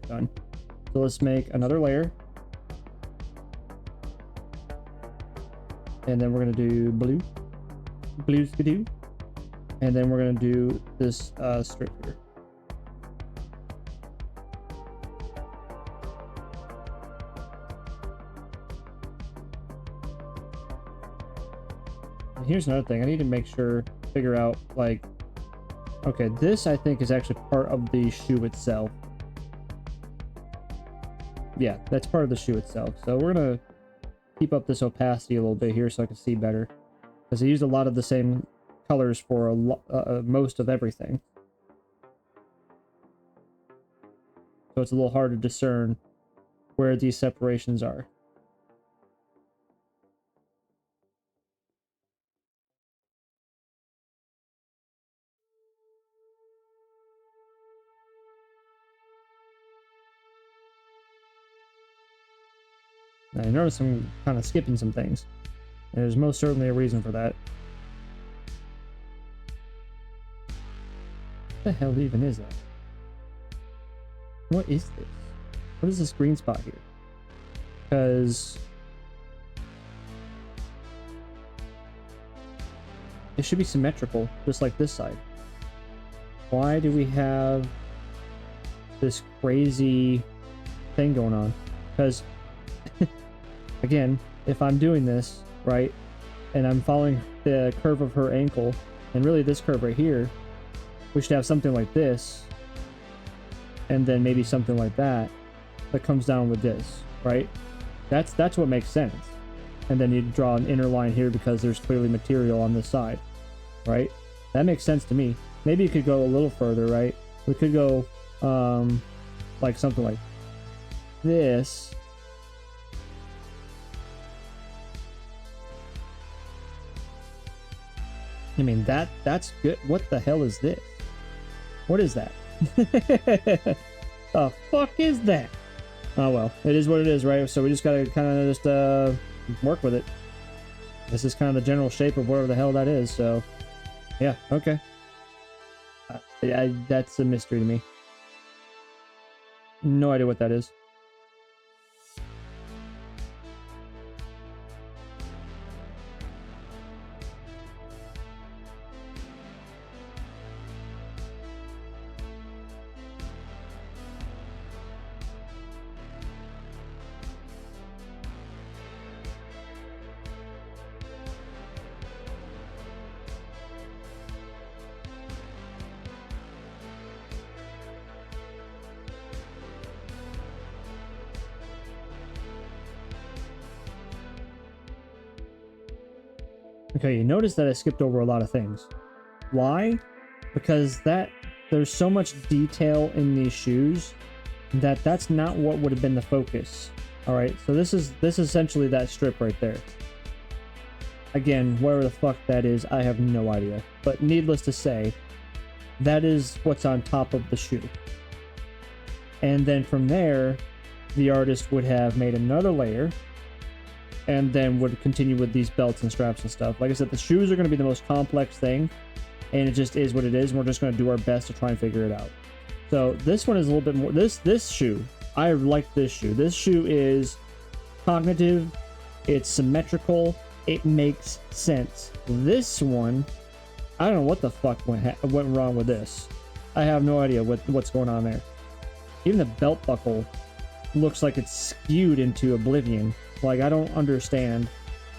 done. So let's make another layer. And then we're gonna do blue skidoo, and then we're gonna do this strip here. And here's another thing I need to figure out, like, okay, this I think is actually part of the shoe itself. Yeah, that's part of the shoe itself. So we're gonna keep up this opacity a little bit here so I can see better, because I used a lot of the same colors for most of everything. So it's a little hard to discern where these separations are. I notice I'm kind of skipping some things. There's most certainly a reason for that. What the hell even is that? What is this? What is this green spot here? Because it should be symmetrical, just like this side. Why do we have this crazy thing going on? Because again, if I'm doing this, right, and I'm following the curve of her ankle, and really this curve right here, we should have something like this, and then maybe something like that comes down with this, right? That's what makes sense. And then you draw an inner line here because there's clearly material on this side, right? That makes sense to me. Maybe you could go a little further, right? We could go like something like this. I mean, that's good. What the hell is this? What is that? The fuck is that? Oh well, it is what it is, right? So we just gotta kind of just work with it. This is kind of the general shape of whatever the hell that is. So yeah, okay. That's a mystery to me. No idea what that is. Okay, you notice that I skipped over a lot of things. Why? Because there's so much detail in these shoes that's not what would have been the focus All right, so this is essentially that strip right there. Again, wherever the fuck that is, I have no idea. But needless to say, that is what's on top of the shoe. And then from there, the artist would have made another layer and then would continue with these belts and straps and stuff. Like I said, the shoes are going to be the most complex thing, and it just is what it is. And we're just going to do our best to try and figure it out. So this one is a little bit more, this shoe, I like this shoe. This shoe is cognitive, it's symmetrical, it makes sense. This one, I don't know what the fuck went wrong with this. I have no idea what's going on there. Even the belt buckle looks like it's skewed into oblivion. Like, I don't understand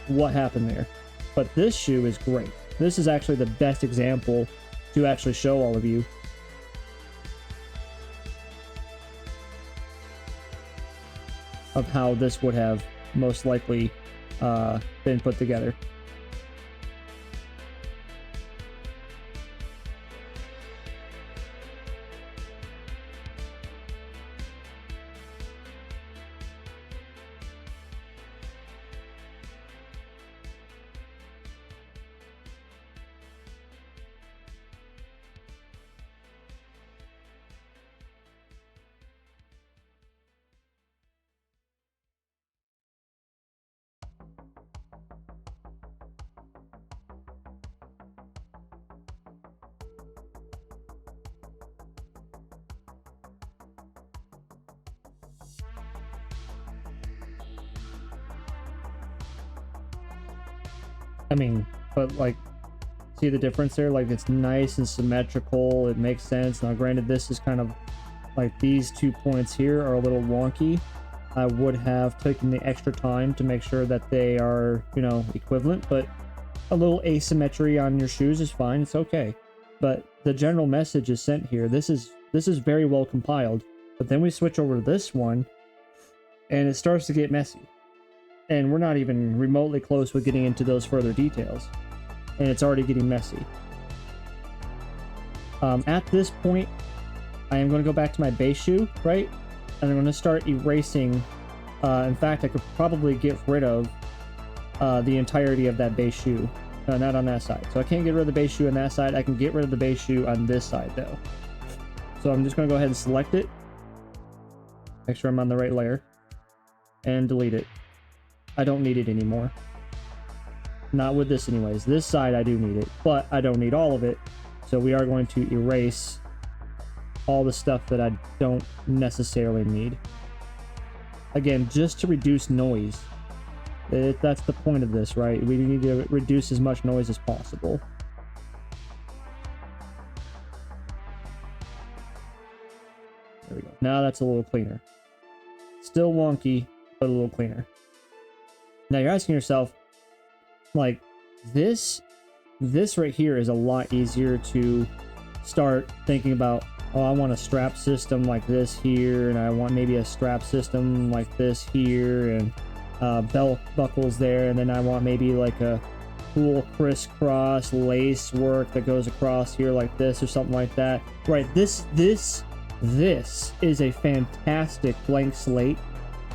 what happened there. But this shoe is great. This is actually the best example to actually show all of you. Of how this would have most likely been put together. I mean, but like, see the difference there? Like, it's nice and symmetrical. It makes sense. Now, granted, this is kind of like these 2 points here are a little wonky. I would have taken the extra time to make sure that they are, you know, equivalent, but a little asymmetry on your shoes is fine. It's okay. But the general message is sent here. This is very well compiled. But then we switch over to this one, and it starts to get messy. And we're not even remotely close with getting into those further details. And it's already getting messy. At this point, I am going to go back to my base shoe, right? And I'm going to start erasing. In fact, I could probably get rid of the entirety of that base shoe. Not on that side. So I can't get rid of the base shoe on that side. I can get rid of the base shoe on this side, though. So I'm just going to go ahead and select it. Make sure I'm on the right layer. And delete it. I don't need it anymore. Not with this anyways. This side I do need it, but I don't need all of it. So we are going to erase all the stuff that I don't necessarily need. Again, just to reduce noise. That's the point of this, right? We need to reduce as much noise as possible. There we go. Now that's a little cleaner. Still wonky, but a little cleaner. Now you're asking yourself, like, this right here is a lot easier to start thinking about. Oh, I want a strap system like this here, and I want maybe a strap system like this here, and belt buckles there, and then I want maybe like a cool crisscross lace work that goes across here like this or something like that. Right, this is a fantastic blank slate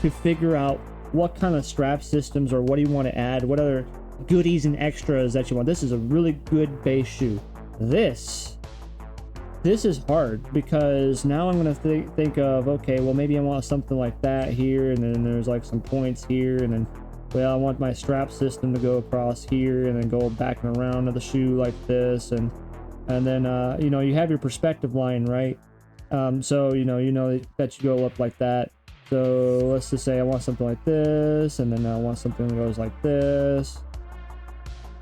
to figure out what kind of strap systems or what do you want to add, what other goodies and extras that you want. This is a really good base shoe. This is hard because now I'm going to think of, okay, well, maybe I want something like that here, and then there's like some points here, and then, well, I want my strap system to go across here and then go back and around to the shoe like this, and then you know, you have your perspective line, right? So you know that you go up like that. So let's just say I want something like this, and then I want something that goes like this.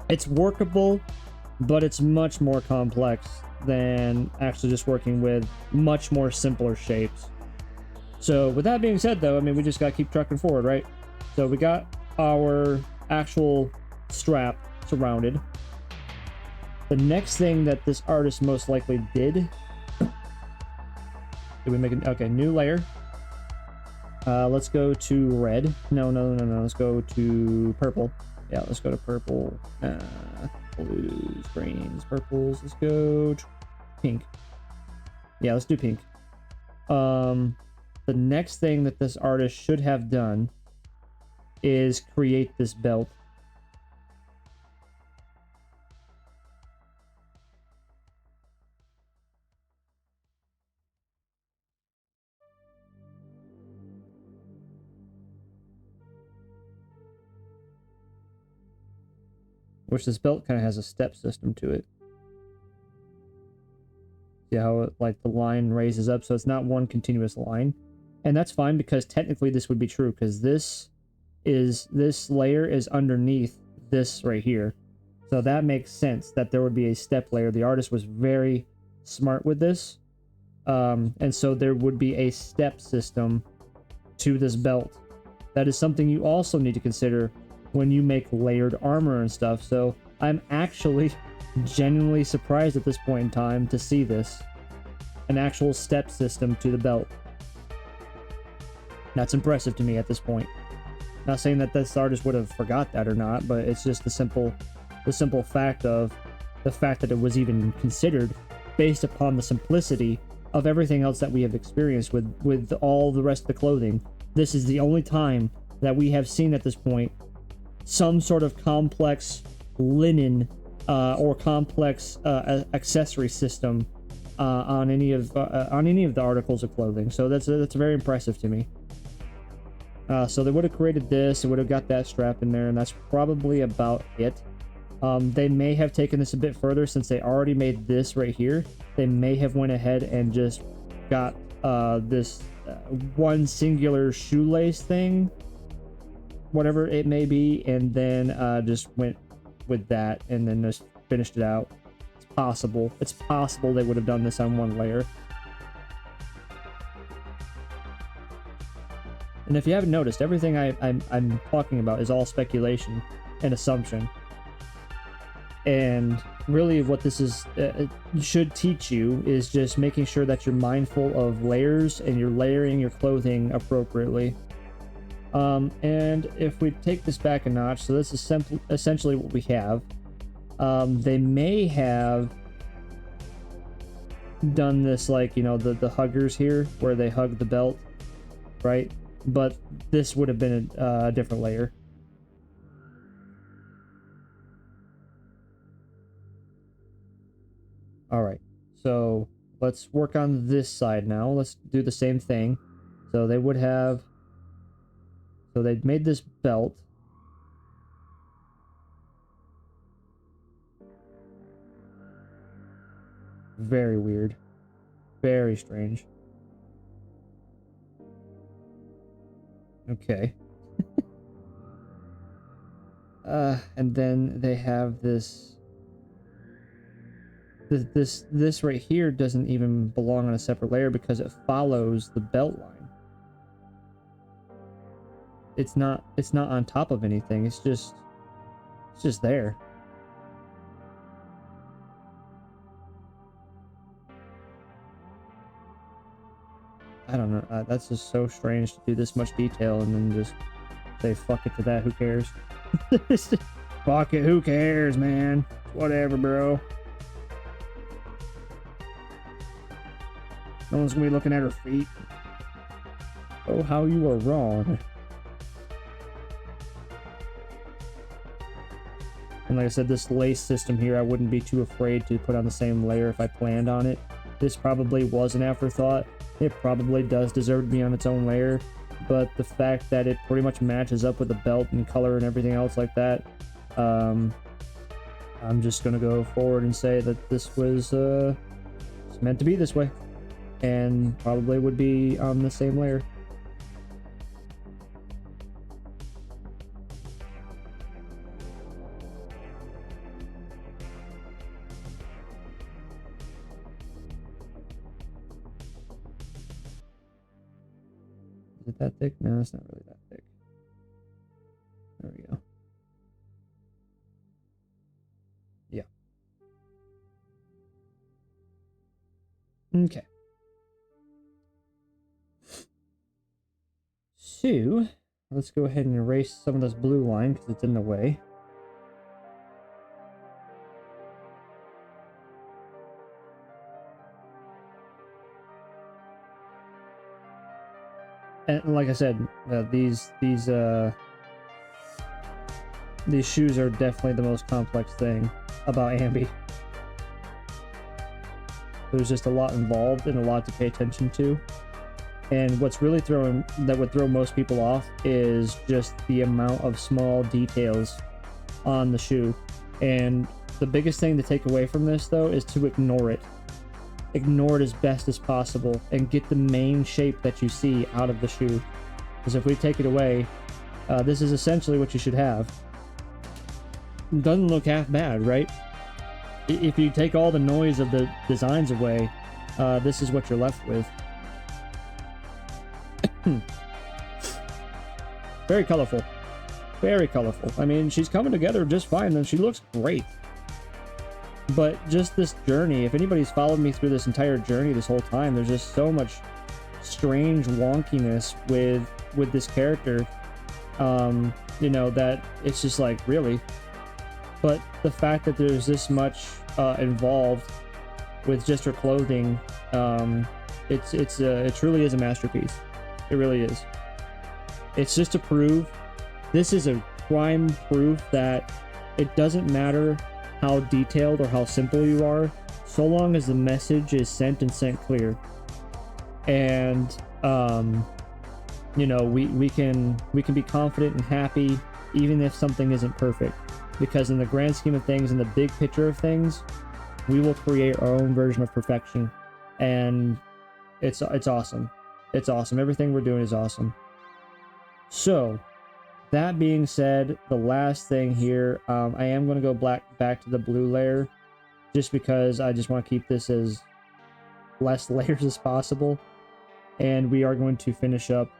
It's workable, but it's much more complex than actually just working with much more simpler shapes. So with that being said, though, I mean, we just got to keep trucking forward, right? So we got our actual strap surrounded. The next thing that this artist most likely did we make an, okay, new layer. Let's go to red. No. Let's go to purple. Yeah, let's go to purple. Blues, greens, purples. Let's go pink. let's do pink. The next thing that this artist should have done is create this belt. Which this belt kind of has a step system to it. See how it, like the line raises up, so it's not one continuous line. And that's fine because technically this would be true because this layer is underneath this right here. So that makes sense that there would be a step layer. The artist was very smart with this. And so there would be a step system to this belt. That is something you also need to consider when you make layered armor and stuff. So I'm actually genuinely surprised at this point in time to see this. An actual step system to the belt. That's impressive to me at this point. Not saying that this artist would have forgot that or not, but it's just the simple fact of the fact that it was even considered based upon the simplicity of everything else that we have experienced with all the rest of the clothing. This is the only time that we have seen at this point some sort of complex linen or complex accessory system on any of the articles of clothing. So that's very impressive to me. So they would have created this, they would have got that strap in there, and that's probably about it. They may have taken this a bit further since they already made this right here. They may have went ahead and just got this one singular shoelace thing, whatever it may be, and then just went with that and then just finished it out. It's possible. It's possible they would have done this on one layer. And if you haven't noticed, everything I'm talking about is all speculation and assumption. And really what this is should teach you is just making sure that you're mindful of layers and you're layering your clothing appropriately. And if we take this back a notch, so this is essentially what we have. They may have done this like, you know, the huggers here where they hug the belt, right? But this would have been a different layer. All right, so let's work on this side now. Let's do the same thing. So they would have, so they made this belt. Very weird. Very strange. Okay. And then they have this right here doesn't even belong on a separate layer because it follows the belt line. It's not on top of anything. It's just there. I don't know. That's just so strange to do this much detail and then just say fuck it to that. Who cares? Fuck it. Who cares, man? Whatever, bro. No one's gonna be looking at her feet. Oh, how you are wrong. And like I said, this lace system here, I wouldn't be too afraid to put on the same layer if I planned on it. This probably was an afterthought. It probably does deserve to be on its own layer, but the fact that it pretty much matches up with the belt and color and everything else like that, I'm just gonna go forward and say that this was it's meant to be this way, and probably would be on the same layer. Is it that thick? No, it's not really that thick. There we go. Yeah. Okay. So, let's go ahead and erase some of this blue line because it's in the way. And like I said, these these shoes are definitely the most complex thing about Ambi. There's just a lot involved and a lot to pay attention to. And what's really would throw most people off is just the amount of small details on the shoe. And the biggest thing to take away from this, though, is to ignore it. Ignore it as best as possible and get the main shape that you see out of the shoe. Because if we take it away, this is essentially what you should have. It doesn't look half bad, right? If you take all the noise of the designs away, this is what you're left with. Very colorful. Very colorful. I mean, she's coming together just fine, and she looks great. But just this journey, if anybody's followed me through this entire journey this whole time, there's just so much strange wonkiness with this character, you know, that it's just like, really? But the fact that there's this much involved with just her clothing, it truly is a masterpiece. It really is. It's just to prove, this is a prime proof that it doesn't matter how detailed or how simple you are, so long as the message is sent and sent clear. And you know, we can be confident and happy even if something isn't perfect, because in the grand scheme of things, in the big picture of things, we will create our own version of perfection. And it's awesome. It's awesome. Everything we're doing is awesome. So that being said, the last thing here, I am going to go back to the blue layer, just because I just want to keep this as less layers as possible. And we are going to finish up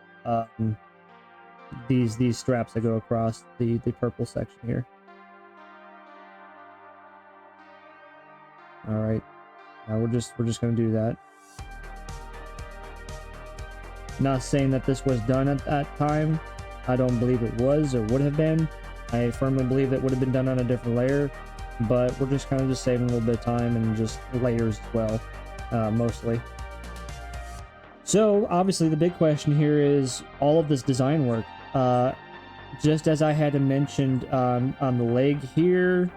these straps that go across the purple section here. All right, we're just going to do that. Not saying that this was done at that time. I don't believe it was or would have been. I firmly believe it would have been done on a different layer, but we're just kind of just saving a little bit of time and just layers as well, mostly. So obviously the big question here is all of this design work. Just as I had mentioned on the leg here,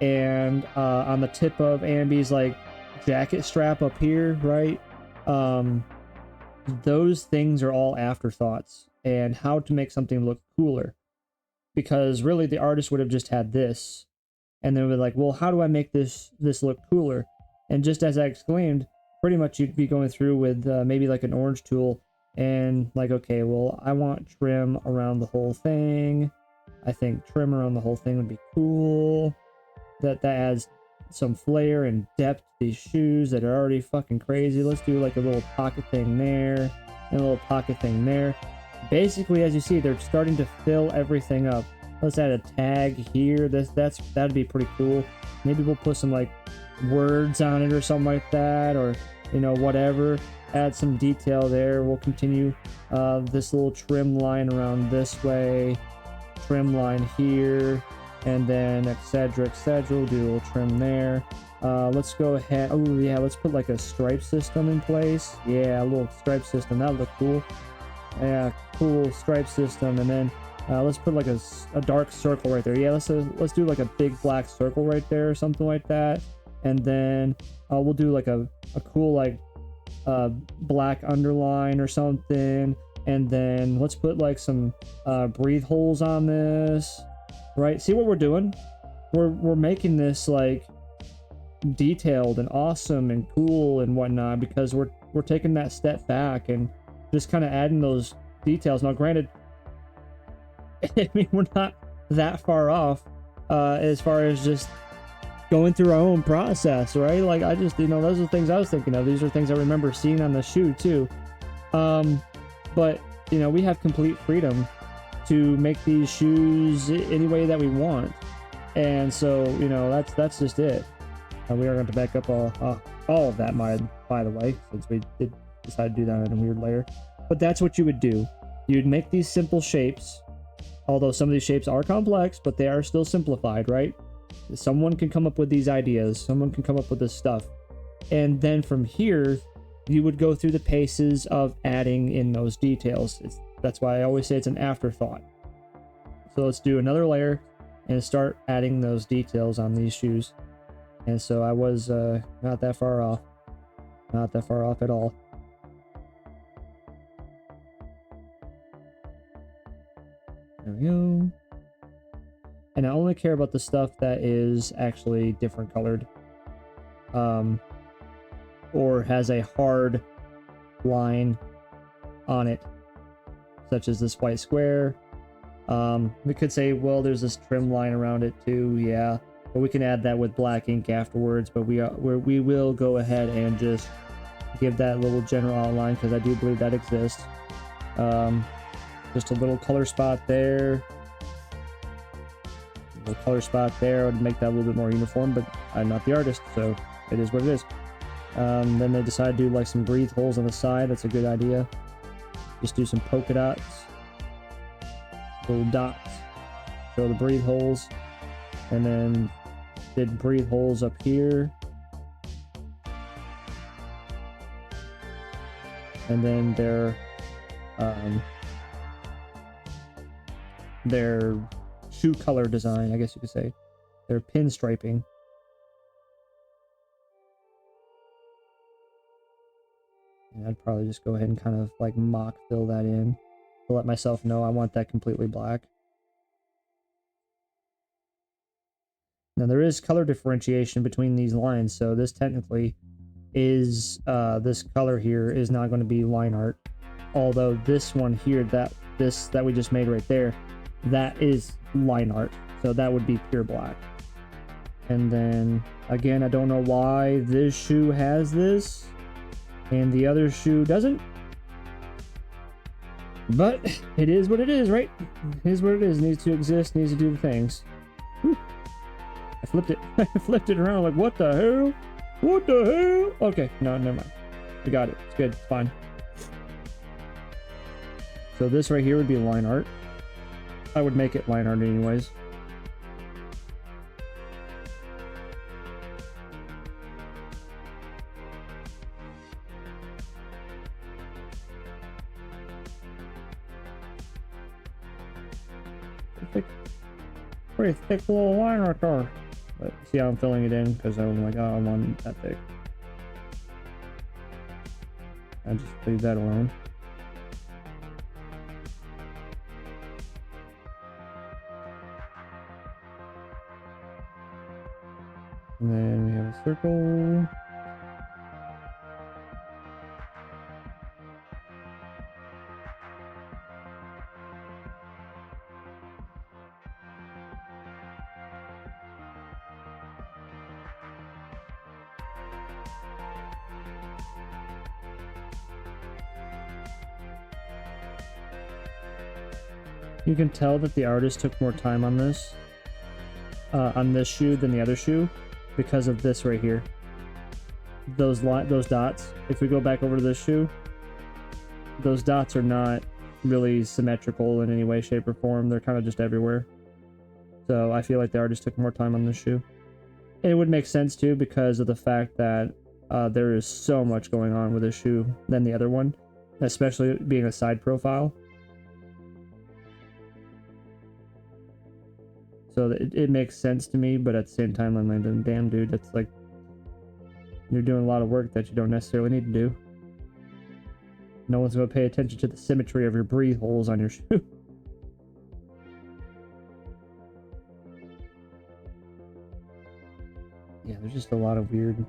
and on the tip of Ambi's like jacket strap up here, right? Those things are all afterthoughts, and how to make something look cooler. Because really the artist would have just had this, and they were like, well, how do I make this look cooler? And just as I exclaimed, pretty much you'd be going through with maybe like an orange tool and like, okay, well, I want trim around the whole thing. I think trim around the whole thing would be cool. That adds some flair and depth to these shoes that are already fucking crazy. Let's do like a little pocket thing there and a little pocket thing there. Basically, as you see, they're starting to fill everything up. Let's add a tag here. That'd be pretty cool. Maybe we'll put some like words on it or something like that, or you know, whatever. Add some detail there. We'll continue this little trim line around this way, trim line here, and then etc. We'll do a little trim there. Let's go ahead. Oh yeah, let's put like a stripe system in place. Yeah, a little stripe system. That would look cool. Yeah, cool stripe system. And then let's put like a dark circle right there. Yeah, let's do like a big black circle right there or something like that. And then we'll do like a cool like black underline or something. And then let's put like some breathe holes on this. Right? See what we're doing? We're making this like detailed and awesome and cool and whatnot, because we're taking that step back and just kind of adding those details. Now, granted, I mean, we're not that far off as far as just going through our own process, right? Like, I just, you know, those are the things I was thinking of. These are things I remember seeing on the shoe too. But you know, we have complete freedom to make these shoes any way that we want, and so you know, that's just it. We are going to back up all of that, by the way, since we did decide to do that in a weird layer. But that's what you would do. You'd make these simple shapes, although some of these shapes are complex, but they are still simplified, right? Someone can come up with these ideas, someone can come up with this stuff, and then from here you would go through the paces of adding in those details. That's why I always say it's an afterthought. So let's do another layer. and start adding those details on these shoes. And so I was not that far off. Not that far off at all. There we go. And I only care about the stuff that is actually different colored. Or has a hard line on it, such as this white square. We could say, well, there's this trim line around it too, yeah, but we can add that with black ink afterwards. But we will go ahead and just give that little general outline, because I do believe that exists. Just a little color spot there. A little color spot there would make that a little bit more uniform, but I'm not the artist, so it is what it is. Then they decided to do like some breathe holes on the side. That's a good idea. Just do some polka dots, little dots, show the breathe holes, and then did breathe holes up here, and then their shoe color design, I guess you could say, their pinstriping. And I'd probably just go ahead and kind of like mock fill that in to let myself know I want that completely black. Now there is color differentiation between these lines, so this technically is this color here is not going to be line art, although this one here, that we just made right there, that is line art, so that would be pure black. And then again, I don't know why this shoe has this and the other shoe doesn't, but it is what it is, right? It is what it is. It needs to exist, needs to do the things. Whew. I flipped it. I flipped it around like, what the hell? What the hell? Okay, no, never mind. We got it. It's good. It's fine. So this right here would be line art. I would make it line art anyways. Pretty thick little line right there. But see how I'm filling it in, because I'm like, oh, I want that thick. I just leave that alone. And then we have a circle. You can tell that the artist took more time on this shoe than the other shoe because of this right here. Those dots. If we go back over to this shoe, those dots are not really symmetrical in any way, shape, or form. They're kind of just everywhere. So I feel like the artist took more time on this shoe. And it would make sense too because of the fact that there is so much going on with this shoe than the other one, especially being a side profile. So it makes sense to me, but at the same time, I'm like, damn, dude, that's like, you're doing a lot of work that you don't necessarily need to do. No one's going to pay attention to the symmetry of your breathe holes on your shoe. Yeah, there's just a lot of weird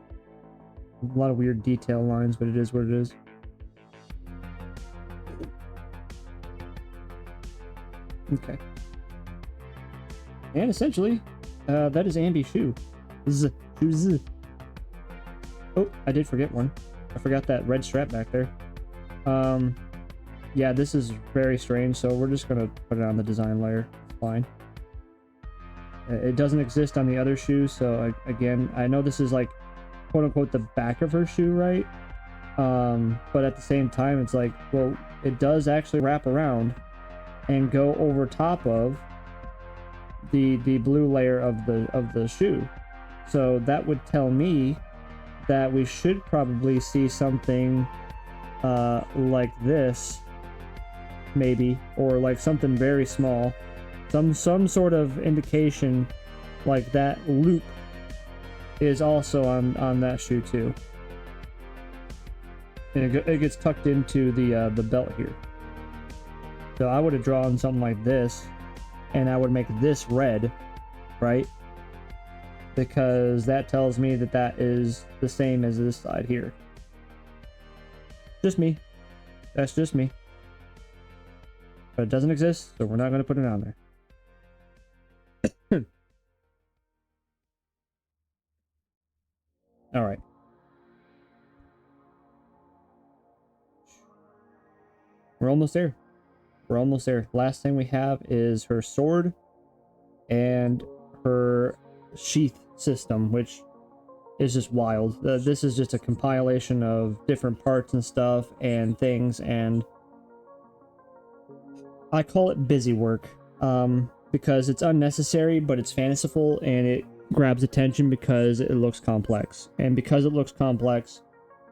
detail lines, but it is what it is. Okay. And essentially, that is Ambi shoe. Shoes. Oh, I did forget one. I forgot that red strap back there. Yeah, this is very strange, so we're just gonna put it on the design layer. It's fine. It doesn't exist on the other shoe, so again, I know this is like, quote unquote, the back of her shoe, right? But at the same time, it's like, well, it does actually wrap around and go over top of the blue layer of the shoe. So that would tell me that we should probably see something like this, maybe, or like something very small some sort of indication like that loop is also on that shoe too. And it gets tucked into the belt here. So I would have drawn something like this, and I would make this red, right? Because that tells me that that is the same as this side here. Just me. That's just me. But it doesn't exist, so we're not going to put it on there. All right. We're almost there. We're almost there. Last thing we have is her sword and her sheath system, which is just wild. This is just a compilation of different parts and stuff and things, and I call it busy work because it's unnecessary, but it's fanciful and it grabs attention because it looks complex. And because it looks complex,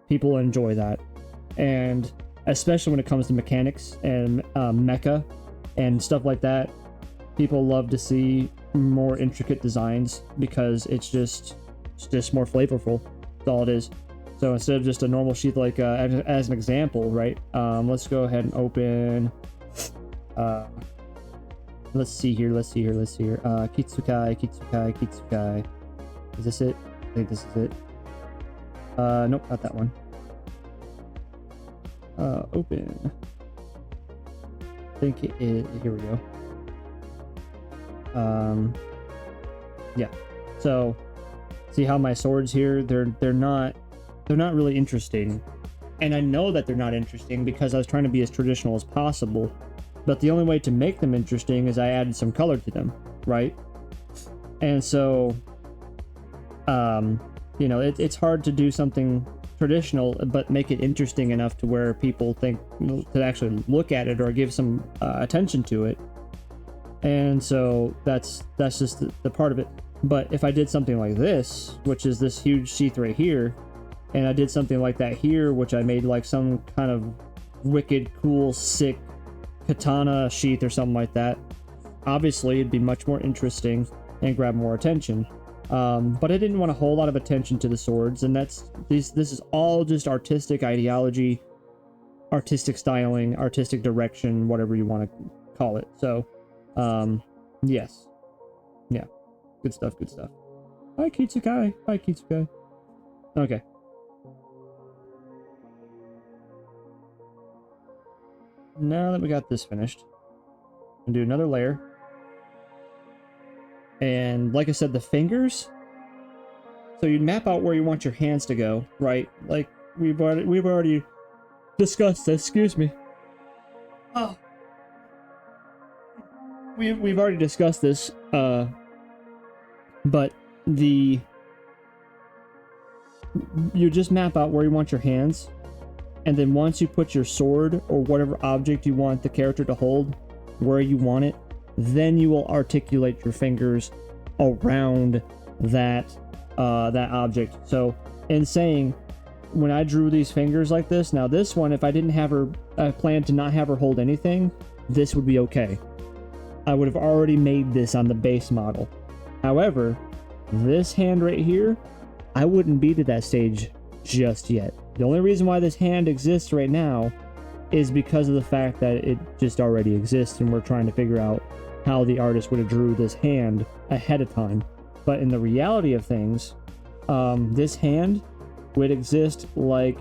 people enjoy that. And especially when it comes to mechanics and mecha and stuff like that, people love to see more intricate designs because it's just more flavorful. That's all it is. So instead of just a normal sheath, like as an example, right? Let's go ahead and open. Let's see here. Kitsukai. Is this it? I think this is it. Nope, not that one. Open. I think it is. Here we go. Yeah. So, see how my swords here? They're not really interesting, and I know that they're not interesting because I was trying to be as traditional as possible. But the only way to make them interesting is I added some color to them, right? And so, you know, it's hard to do something traditional but make it interesting enough to where people think to actually look at it or give some attention to it. And so that's just the part of it. But if I did something like this, which is this huge sheath right here, and I did something like that here, which I made like some kind of wicked, cool, sick katana sheath or something like that, obviously it'd be much more interesting and grab more attention. But I didn't want a whole lot of attention to the swords, and this is all just artistic ideology, artistic styling, artistic direction, whatever you want to call it. So, yes. Yeah. Good stuff. Hi, Kitsukai. Okay. Now that we got this finished, and do another layer. And like I said, the fingers. So you map out where you want your hands to go, right? Like we've already discussed this. Excuse me. Oh. We've already discussed this. But you just map out where you want your hands, and then once you put your sword or whatever object you want the character to hold where you want it, then you will articulate your fingers around that object. So in saying, when I drew these fingers like this, now this one, if I didn't have her, I planned to not have her hold anything, this would be okay. I would have already made this on the base model. However, this hand right here, I wouldn't be to that stage just yet. The only reason why this hand exists right now is because of the fact that it just already exists, and we're trying to figure out how the artist would have drew this hand ahead of time. But in the reality of things, this hand would exist like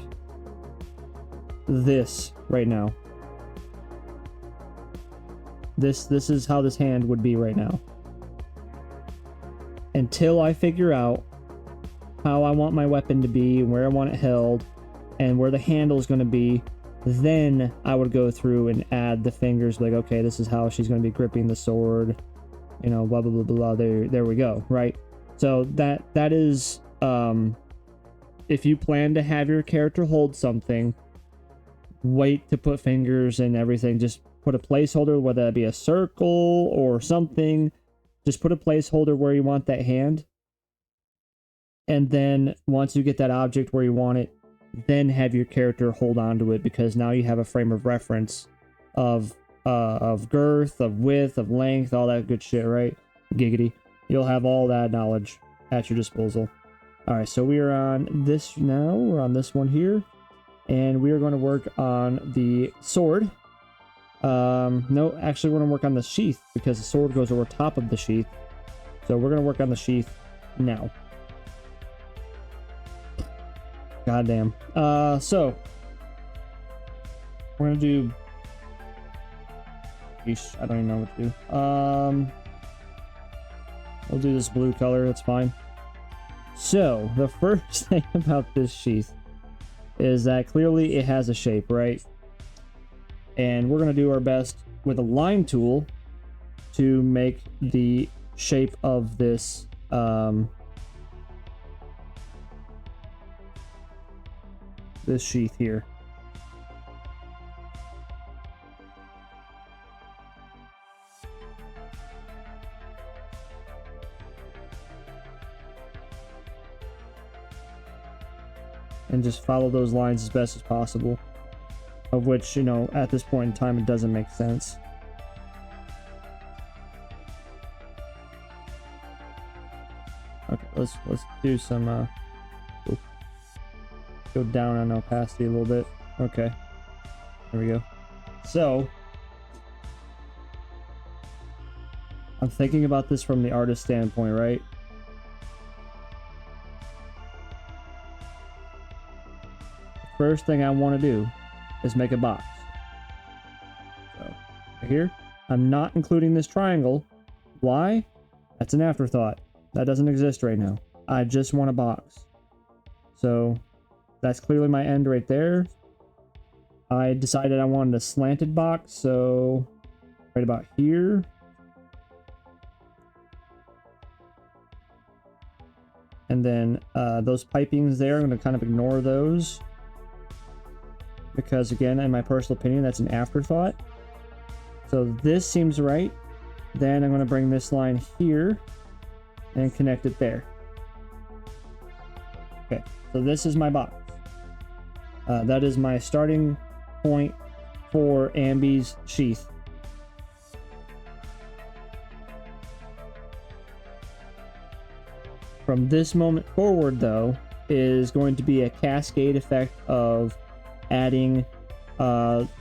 this right now. This is how this hand would be right now. Until I figure out how I want my weapon to be, where I want it held, and where the handle is going to be, then I would go through and add the fingers, like, okay, this is how she's going to be gripping the sword, you know, blah, blah, blah, blah, there we go, right? So that is, if you plan to have your character hold something, wait to put fingers and everything. Just put a placeholder, whether that be a circle or something. Just put a placeholder where you want that hand. And then once you get that object where you want it, then have your character hold on to it, because now you have a frame of reference of of girth, of width, of length, all that good shit, right? Giggity. You'll have all that knowledge at your disposal. All right, so we are on this now. We're on this one here, and we are going to work on the sword. No, actually, we're going to work on the sheath because the sword goes over top of the sheath. So we're going to work on the sheath now. Goddamn. So we're going to do... Yeesh, I don't even know what to do. We'll do this blue color, that's fine. So, the first thing about this sheath is that clearly it has a shape, right? And we're going to do our best with a line tool to make the shape of this this sheath here. And just follow those lines as best as possible. Of which, you know, at this point in time, it doesn't make sense. Okay, let's do some, go down on opacity a little bit. Okay, there we go. So, I'm thinking about this from the artist standpoint, right? First thing I want to do is make a box. So, right here, I'm not including this triangle. Why? That's an afterthought. That doesn't exist right now. I just want a box. So, that's clearly my end right there. I decided I wanted a slanted box, so right about here. And then those pipings there, I'm going to kind of ignore those. Because again, in my personal opinion, that's an afterthought. So this seems right. Then I'm going to bring this line here and connect it there. Okay, so this is my box. That is my starting point for Ambi's sheath. From this moment forward, though, is going to be a cascade effect of adding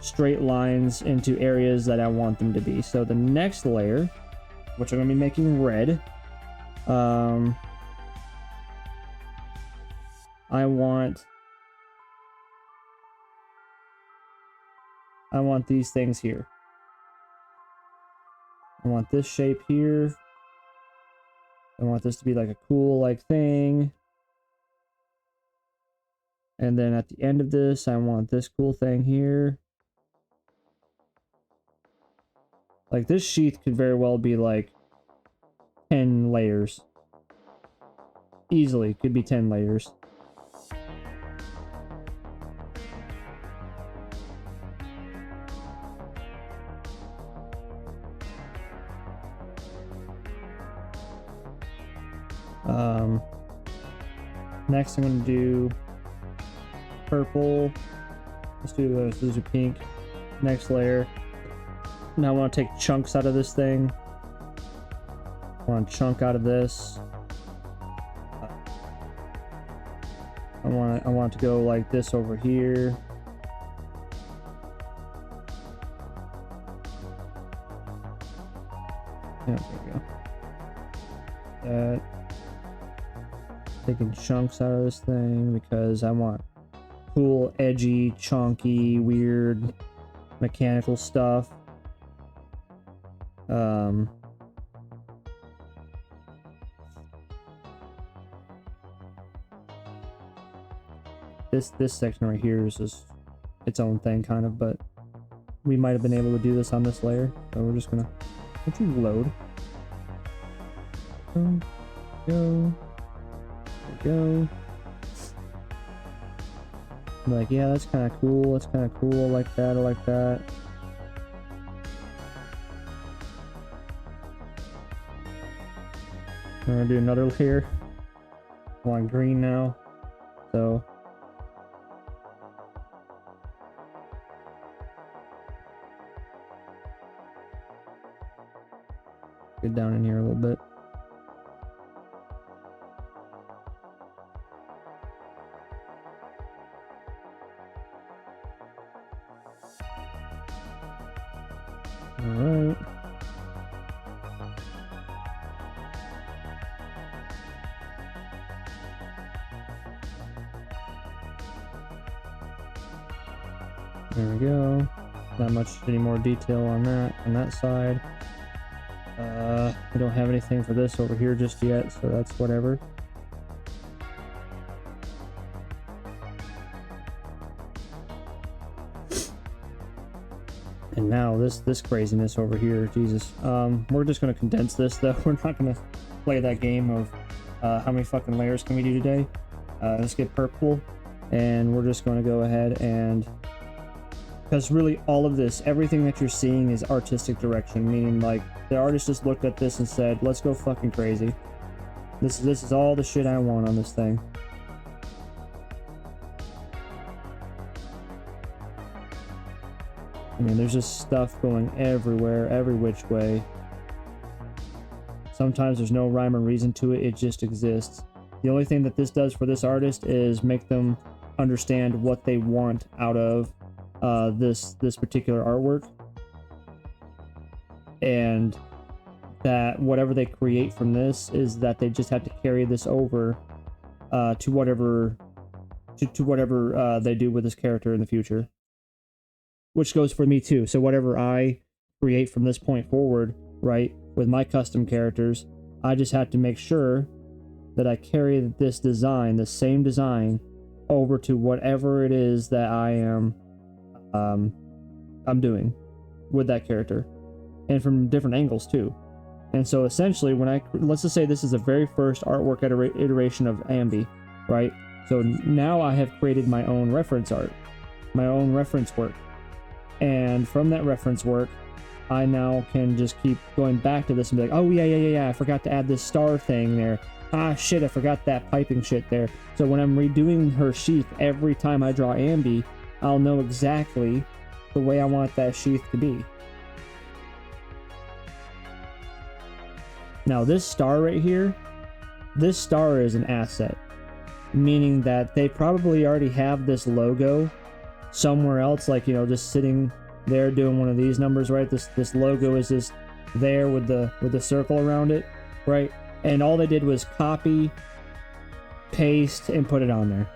straight lines into areas that I want them to be. So the next layer, which I'm going to be making red, I want these things here. I want this shape here. I want this to be like a cool like thing. And then at the end of this, I want this cool thing here. Like this sheath could very well be like 10 layers. Easily could be 10 layers. Next I'm going to do purple. Let's do pink. Next layer. Now I want to take chunks out of this thing. I want a chunk out of this. I want it to go like this over here. Yeah, there we go. That. Taking chunks out of this thing because I want cool, edgy, chunky, weird, mechanical stuff. This section right here is just its own thing, kind of, but we might have been able to do this on this layer, so we're just gonna let you load. Go. Go. I'm like, yeah, that's kind of cool. That's kind of cool. I like that. I like that. I'm gonna do another layer. I want green now. So get down in here a little bit. Alright. There we go. Not much any more detail on that side. We don't have anything for this over here just yet, so that's whatever. And now this craziness over here, Jesus. We're just gonna condense this though. We're not gonna play that game of how many fucking layers can we do today. Let's get purple, and we're just gonna go ahead and, because really all of this, everything that you're seeing is artistic direction, meaning like the artist just looked at this and said, let's go fucking crazy. This is all the shit I want on this thing. I mean, there's just stuff going everywhere, every which way. Sometimes there's no rhyme or reason to it, it just exists. The only thing that this does for this artist is make them understand what they want out of this particular artwork, and that whatever they create from this is that they just have to carry this over to whatever they do with this character in the future, which goes for me too. So whatever I create from this point forward, right, with my custom characters, I just have to make sure that I carry this design, the same design, over to whatever it is that I'm doing with that character, and from different angles too. And so essentially, when let's just say this is the very first artwork iteration of Ambi, right? So now I have created my own reference art, my own reference work, and from that reference work, I now can just keep going back to this and be like, oh yeah, I forgot to add this star thing there. Ah shit, I forgot that piping shit there. So when I'm redoing her sheath every time I draw Ambi, I'll know exactly the way I want that sheath to be. Now this star right here, this star is an asset, meaning that they probably already have this logo somewhere else, like, you know, just sitting there doing one of these numbers, right? This logo is just there with the circle around it, right? And all they did was copy, paste, and put it on there.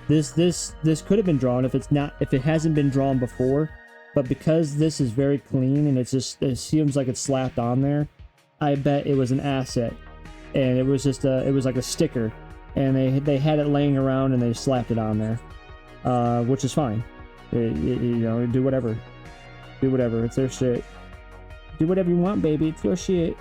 This could have been drawn if it hasn't been drawn before, but because this is very clean and it seems like it's slapped on there, I bet it was an asset, and it was just it was like a sticker, and they had it laying around and they slapped it on there, which is fine. You know, do whatever, it's their shit. Do whatever you want, baby, it's your shit.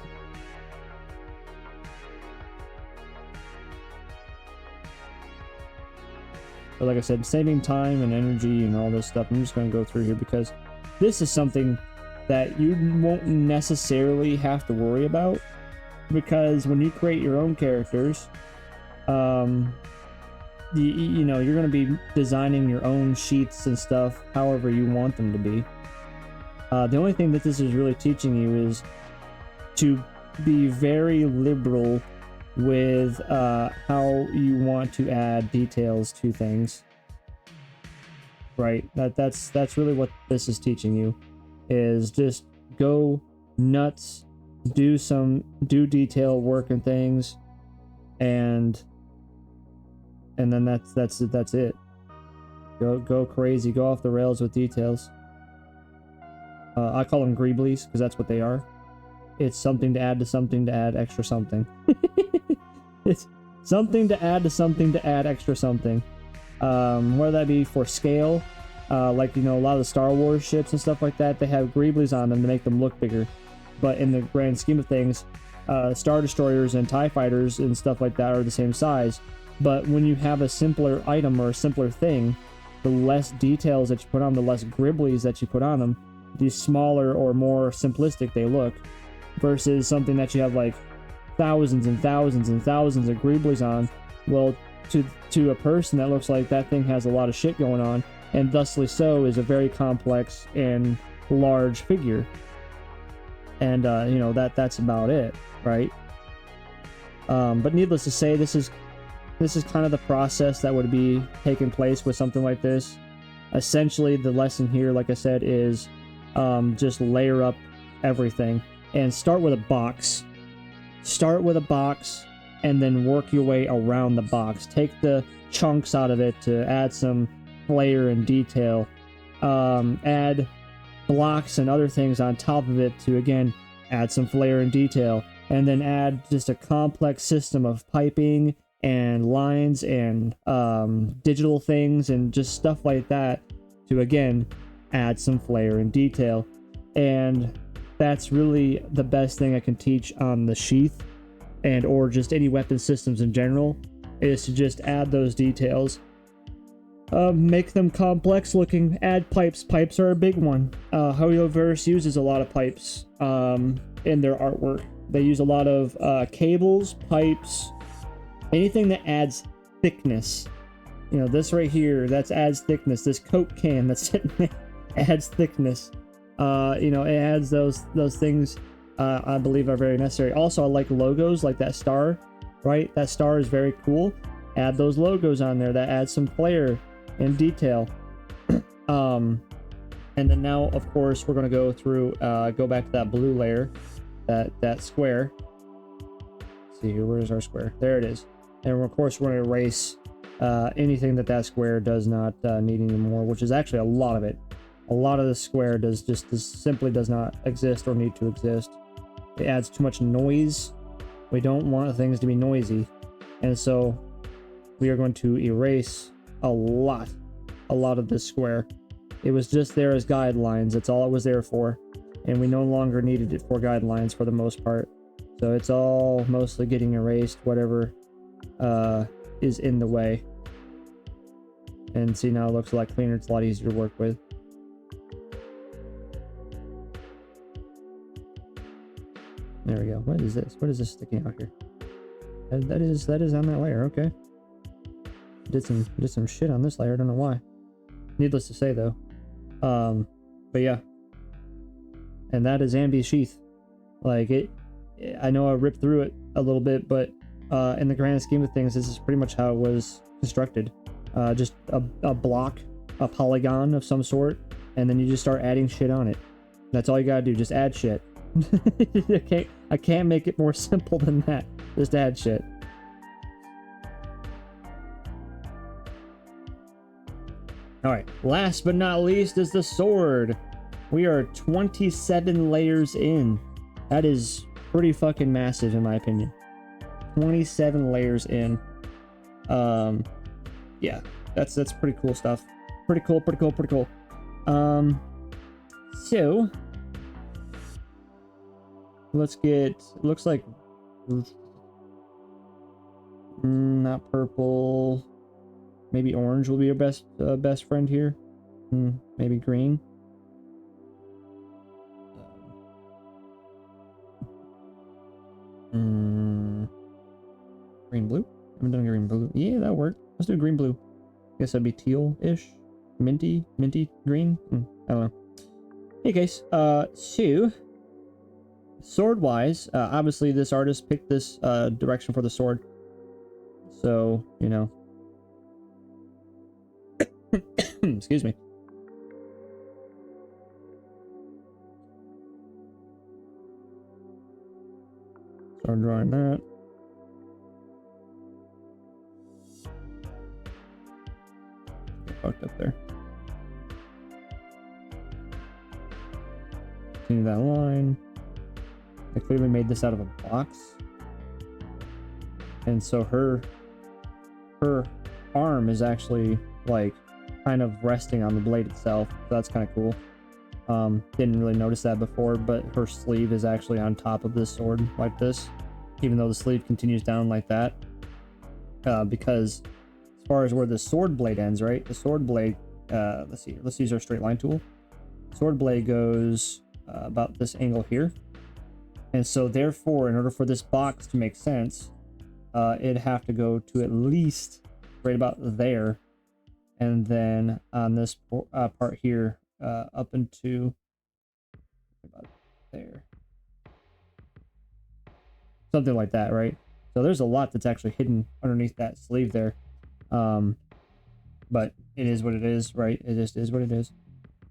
But like I said, saving time and energy and all this stuff, I'm just going to go through here because this is something that you won't necessarily have to worry about, because when you create your own characters, you know, you're going to be designing your own sheets and stuff however you want them to be. The only thing that this is really teaching you is to be very liberal with how you want to add details to things, right? That's really what this is teaching you, is just go nuts, do detail work and things, and then that's it. Go crazy, go off the rails with details. I call them greeblies because that's what they are. It's something to add to something to add extra something. It's something to add to something to add extra something. Whether that be for scale, like, you know, a lot of the Star Wars ships and stuff like that, they have greeblies on them to make them look bigger. But in the grand scheme of things, Star Destroyers and TIE Fighters and stuff like that are the same size. But when you have a simpler item or a simpler thing, the less details that you put on, the less greeblies that you put on them, the smaller or more simplistic they look. Versus something that you have like thousands and thousands and thousands of greeblies on, well, to a person that looks like that thing has a lot of shit going on, and thusly so is a very complex and large figure. And you know, that's about it, right? But needless to say, this is kind of the process that would be taking place with something like this. Essentially, the lesson here, like I said, is just layer up everything and start with a box. Start with a box and then work your way around the box. Take the chunks out of it to add some flair and detail. Add blocks and other things on top of it to, again, add some flair and detail. And then add just a complex system of piping and lines and digital things and just stuff like that to, again, add some flair and detail. And that's really the best thing I can teach on the sheath and or just any weapon systems in general, is to just add those details. Make them complex looking. Add pipes. Pipes are a big one. Hoyoverse uses a lot of pipes in their artwork. They use a lot of cables, pipes, anything that adds thickness. You know, this right here, that adds thickness. This Coke can that's sitting there adds thickness. You know, it adds those things I believe are very necessary. Also, I like logos like that star, right? That star is very cool. Add those logos on there. That adds some flair and detail. And then now, of course, we're going to go through, go back to that blue layer, that square. Let's see here, where's our square? There it is. And of course, we're going to erase anything that square does not need anymore, which is actually a lot of it. A lot of the square simply does not exist or need to exist. It adds too much noise. We don't want things to be noisy. And so we are going to erase a lot of this square. It was just there as guidelines. That's all it was there for. And we no longer needed it for guidelines for the most part. So it's all mostly getting erased, whatever is in the way. And see, now it looks a lot cleaner. It's a lot easier to work with. There we go. What is this? What is this sticking out here? That is on that layer. Okay. Did some shit on this layer. I don't know why. Needless to say, though. But yeah. And that is Ambi's sheath. Like it. I know I ripped through it a little bit, but in the grand scheme of things, this is pretty much how it was constructed. Just a block, a polygon of some sort, and then you just start adding shit on it. That's all you gotta do. Just add shit. I can't make it more simple than that. Just add shit. Alright, last but not least is the sword. We are 27 layers in. That is pretty fucking massive in my opinion. 27 layers in. Yeah, that's pretty cool stuff. Pretty cool. So let's get, looks like not purple, maybe orange will be your best friend here. Maybe green. Green blue? I haven't done green blue. Yeah, that'll work. Let's do green blue. Guess that'd be teal-ish. Minty green. I don't know. Hey guys, so sword wise, obviously this artist picked this direction for the sword. So, you know. Excuse me. Start drawing that. Get fucked up there. Continue that line. I clearly made this out of a box. And so her arm is actually like kind of resting on the blade itself. So that's kind of cool. Didn't really notice that before, but her sleeve is actually on top of this sword like this, even though the sleeve continues down like that. Because as far as where the sword blade ends, right? The sword blade, let's see here. Let's use our straight line tool. Sword blade goes about this angle here. And so therefore, in order for this box to make sense, it'd have to go to at least right about there. And then on this part here, up into about there. something like that, right? So there's a lot that's actually hidden underneath that sleeve there. But it is what it is, right? It just is what it is.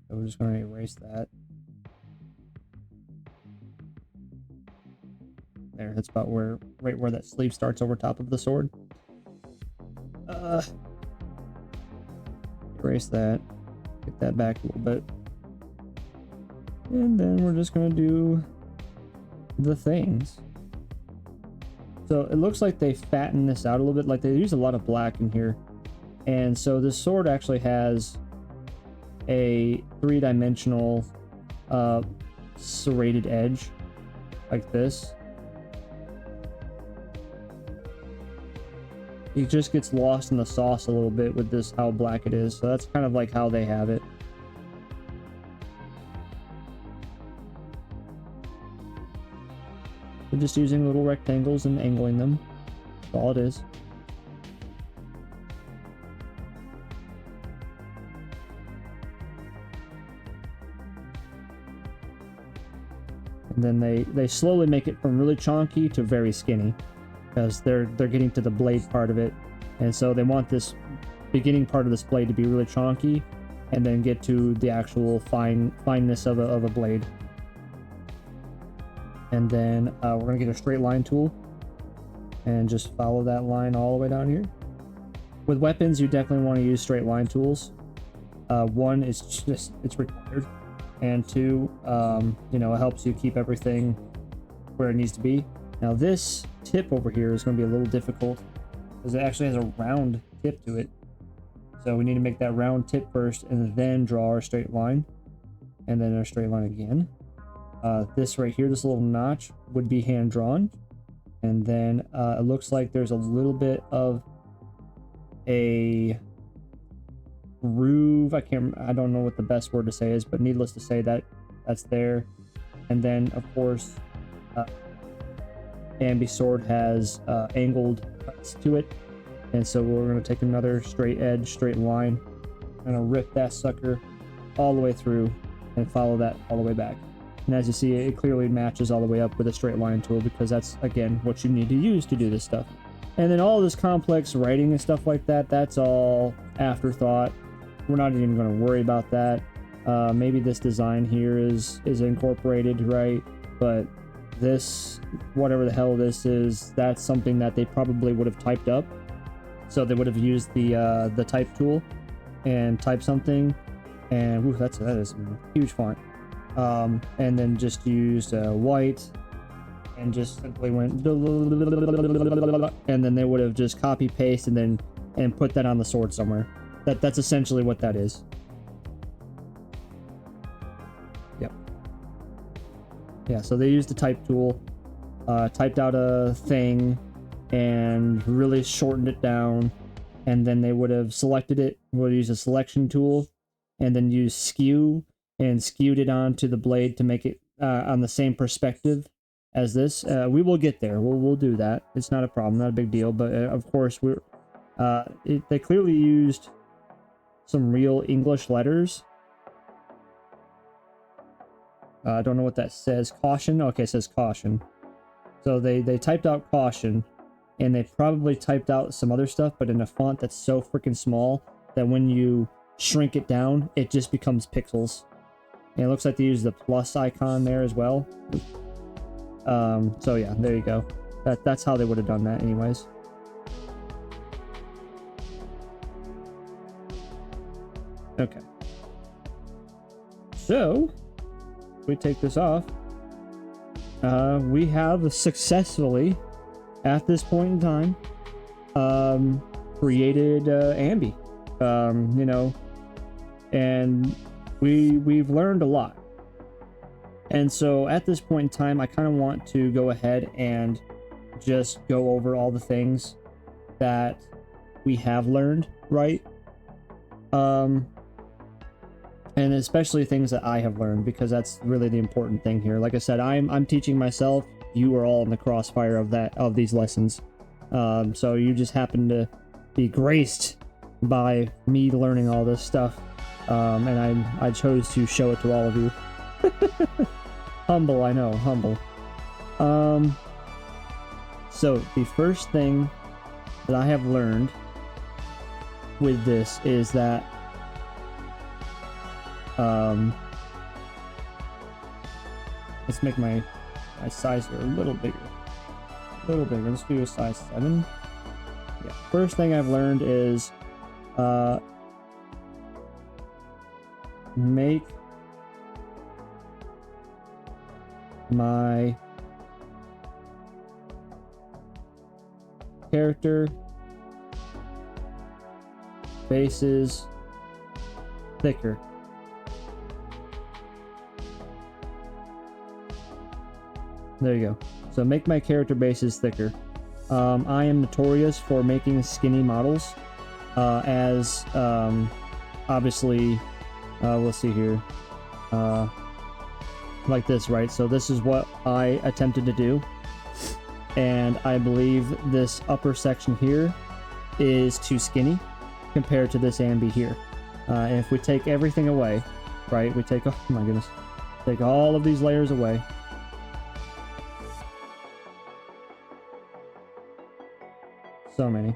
So we're just going to erase that. There, that's about right where that sleeve starts over top of the sword. Erase that. Get that back a little bit. And then we're just going to do the things. So it looks like they fatten this out a little bit. Like they use a lot of black in here. And so this sword actually has a 3-dimensional serrated edge like this. It just gets lost in the sauce a little bit with this, how black it is. So that's kind of like how they have it. We're just using little rectangles and angling them. That's all it is. And then they slowly make it from really chunky to very skinny, because they're getting to the blade part of it, and so they want this beginning part of this blade to be really chunky, and then get to the actual fineness of a blade. And then we're gonna get a straight line tool and just follow that line all the way down here. With weapons, you definitely want to use straight line tools. One is just it's required, and two, you know, it helps you keep everything where it needs to be. Now this tip over here is going to be a little difficult because it actually has a round tip to it. So we need to make that round tip first and then draw our straight line, and then our straight line again. This right here, this little notch, would be hand drawn, and then it looks like there's a little bit of a groove. I don't know what the best word to say is, but needless to say that that's there. And then of course Bambi sword has angled cuts to it, and so we're going to take another straight edge, straight line, and rip that sucker all the way through and follow that all the way back. And as you see, it clearly matches all the way up with a straight line tool, because that's, again, what you need to use to do this stuff. And then all this complex writing and stuff like that, that's all afterthought. We're not even going to worry about that. Maybe this design here is incorporated, right? But this, whatever the hell this is, that's something that they probably would have typed up. So they would have used the type tool and typed something, and ooh, that is a huge font. And then just used white and just simply went, and then they would have just copy paste and put that on the sword somewhere. That's essentially what that is. Yep. Yeah, so they used the type tool, typed out a thing and really shortened it down, and then they would have selected it, would use a selection tool, and then use skew and skewed it onto the blade to make it on the same perspective as this. We will get there. We'll do that. It's not a problem, not a big deal. But of course, they clearly used some real English letters. I don't know what that says. Caution. Okay, it says caution. So they typed out caution, and they probably typed out some other stuff, but in a font that's so freaking small that when you shrink it down, it just becomes pixels. And it looks like they use the plus icon there as well. So yeah, there you go. That's how they would have done that anyways. Okay. So, if we take this off, we have successfully, at this point in time, created Ambi. You know, and we've learned a lot. And so at this point in time, I kind of want to go ahead and just go over all the things that we have learned, right? And especially things that I have learned, because that's really the important thing here. Like I said, I'm teaching myself. You are all in the crossfire of these lessons. So you just happen to be graced by me learning all this stuff. And I chose to show it to all of you. Humble, I know, humble. So the first thing that I have learned with this is that let's make my size here a little bigger. Let's do a size 7. Yeah. First thing I've learned is make my character bases thicker. There you go. So make my character bases thicker. I am notorious for making skinny models, as obviously, let's see here, like this, right? So this is what I attempted to do, and I believe this upper section here is too skinny compared to this ambi here. And if we take everything away, right? We take, oh my goodness, take all of these layers away. So many.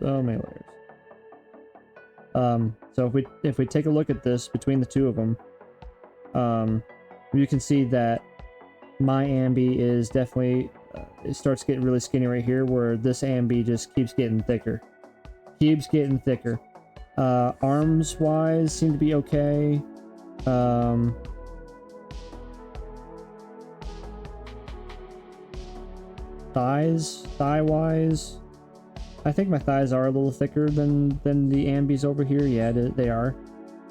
So many layers. So if we take a look at this between the two of them, you can see that my ambi is definitely it starts getting really skinny right here, where this ambi just keeps getting thicker. Arms wise seem to be okay. Thigh wise, I think my thighs are a little thicker than the ambis over here. Yeah, they are.